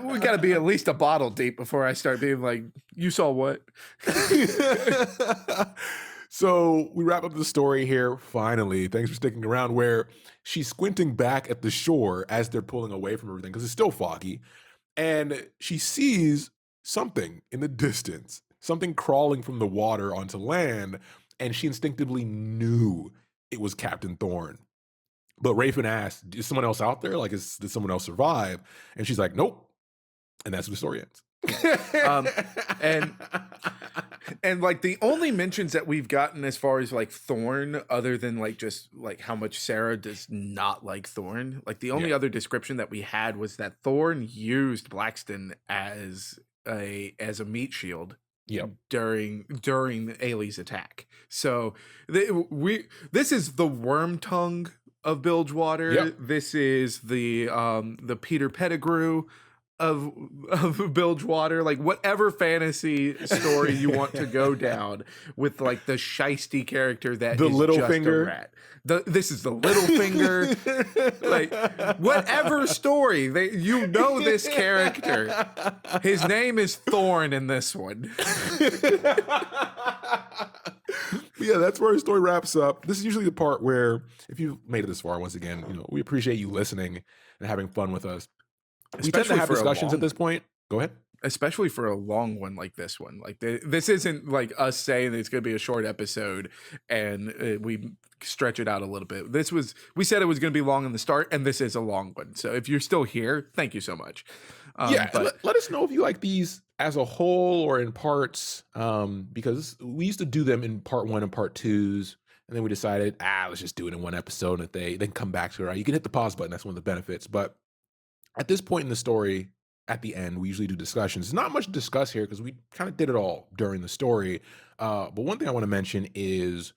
we got to be at least a bottle deep before I start being like, you saw what? So we wrap up the story here finally. Thanks for sticking around, where she's squinting back at the shore as they're pulling away from everything because it's still foggy. And she sees something in the distance, something crawling from the water onto land. And she instinctively knew it was Captain Thorne. But Rafen asked, is someone else out there? Like, did someone else survive? And she's like, nope. And that's where the story ends. Um, and and like the only mentions that we've gotten as far as like Thorne, other than like just like how much Sarah does not like Thorne, like the only other description that we had was that Thorne used Blackston as a meat shield. Yep. During Ailey's attack. So this is the worm tongue of Bilgewater. Yep. This is the Peter Pettigrew of Bilgewater. Like whatever fantasy story you want to go down with like the shisty character that The is little just finger. a rat. This is the little finger. Like whatever story this character. His name is Thorn in this one. Yeah, that's where our story wraps up. This is usually the part where, if you've made it this far, once again, we appreciate you listening and having fun with us. We tend to have discussions at this point. Go ahead. Especially for a long one like this one. Like this isn't like us saying that it's going to be a short episode and we stretch it out a little bit. We said it was going to be long in the start, and this is a long one. So if you're still here, thank you so much. But let us know if you like these as a whole or in parts, because we used to do them in part 1 and part 2s, And then we decided, let's just do it in one episode. And if they then come back to it, right? You can hit the pause button. That's one of the benefits. But at this point in the story, at the end, we usually do discussions. There's not much to discuss here because we kind of did it all during the story. But one thing I want to mention is,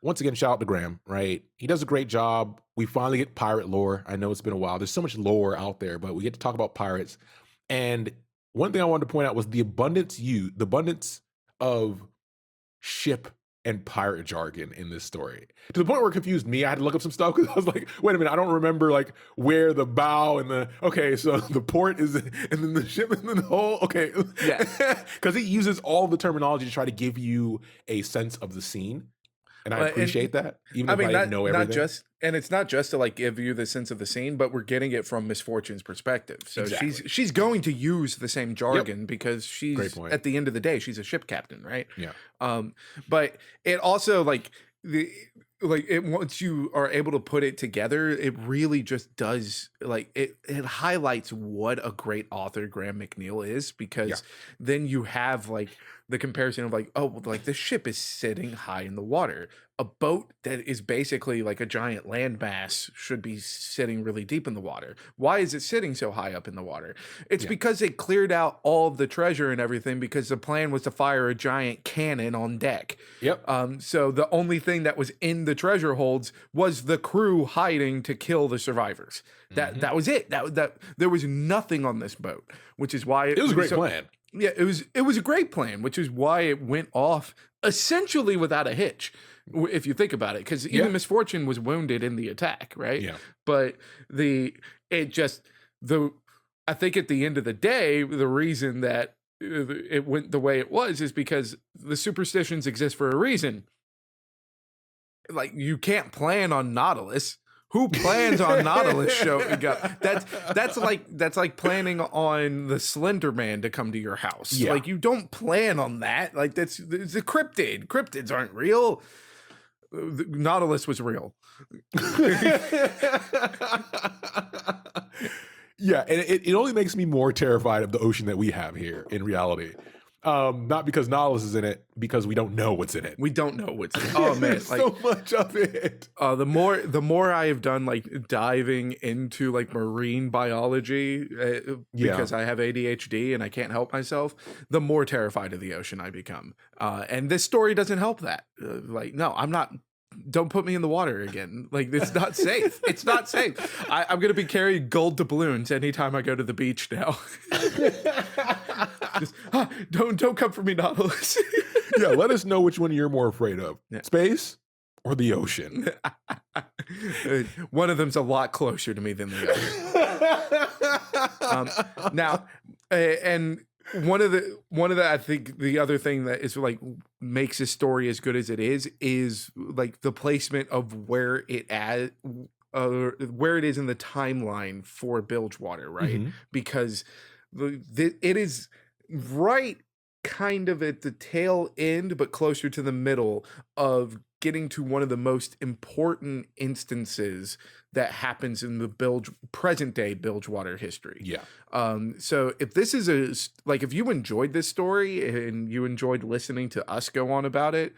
once again, shout out to Graham, right? He does a great job. We finally get pirate lore. I know it's been a while. There's so much lore out there, but we get to talk about pirates. And one thing I wanted to point out was the abundance of ship and pirate jargon in this story, to the point where it confused me. I had to look up some stuff because I was like, wait a minute, I don't remember like where the bow and so the port is, and then the ship and then the whole, okay. Yeah. Because he uses all the terminology to try to give you a sense of the scene. And I appreciate that, even if I didn't know everything. It's not just to like give you the sense of the scene, but we're getting it from Miss Fortune's perspective. So Exactly. she's going to use the same jargon because she's, Great point. at the end of the day, she's a ship captain, right? Yeah. But it also once you are able to put it together, it really just does it highlights what a great author Graham McNeill is, because then you have the comparison of this ship is sitting high in the water. A boat that is basically like a giant landmass should be sitting really deep in the water. Why is it sitting so high up in the water? It's because they cleared out all of the treasure and everything because the plan was to fire a giant cannon on deck. Yep. So the only thing that was in the treasure holds was the crew hiding to kill the survivors. That was it. That there was nothing on this boat, which is why it was a great plan. Yeah, it was a great plan, which is why it went off essentially without a hitch, if you think about it, because even Miss Fortune was wounded in the attack, right? Yeah. But I think at the end of the day, the reason that it went the way it was is because the superstitions exist for a reason. Like, you can't plan on Nautilus. Who plans on Nautilus showing up? That's like planning on the Slender Man to come to your house. Yeah. Like, you don't plan on that. Like, it's a cryptid. Cryptids aren't real. Nautilus was real. Yeah, and it only makes me more terrified of the ocean that we have here in reality. Not because Nautilus is in it, because we don't know what's in it. We don't know what's in it. Oh man, so much of it. The more I have done diving into marine biology, because I have ADHD and I can't help myself, the more terrified of the ocean I become. And this story doesn't help that. No, I'm not. Don't put me in the water again. It's not safe. It's not safe. I'm going to be carrying gold doubloons anytime I go to the beach now. Just, don't come for me, Nautilus. Yeah, let us know which one you're more afraid of. Yeah. Space or the ocean? One of them's a lot closer to me than the other. Now, and one of the I think the other thing that is makes this story as good as it is the placement of where it is in the timeline for Bilgewater, right? Mm-hmm. Because it is right kind of at the tail end, but closer to the middle of getting to one of the most important instances that happens in the present day Bilgewater history. Yeah. So if this is if you enjoyed this story and you enjoyed listening to us go on about it,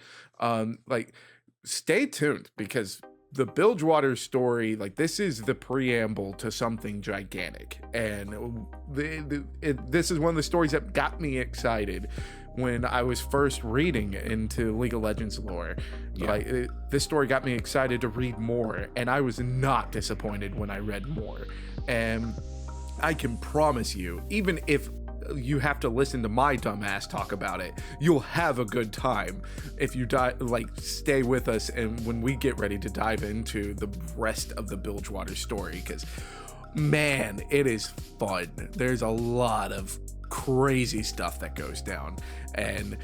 stay tuned, because the Bilgewater story, this is the preamble to something gigantic. And this is one of the stories that got me excited when I was first reading into League of Legends lore. Yeah. This story got me excited to read more, and I was not disappointed when I read more. And I can promise you, even if you have to listen to my dumbass talk about it, you'll have a good time if you stay with us and when we get ready to dive into the rest of the Bilgewater story, because man, it is fun. There's a lot of crazy stuff that goes down, and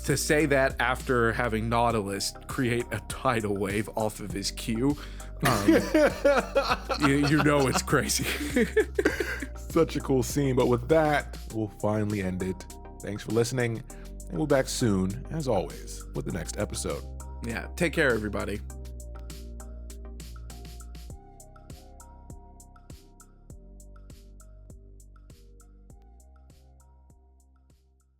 to say that after having Nautilus create a tidal wave off of his queue, you know it's crazy. Such a cool scene. But with that, we'll finally end it. Thanks for listening, and we'll be back soon, as always, with the next episode. Yeah, take care, everybody.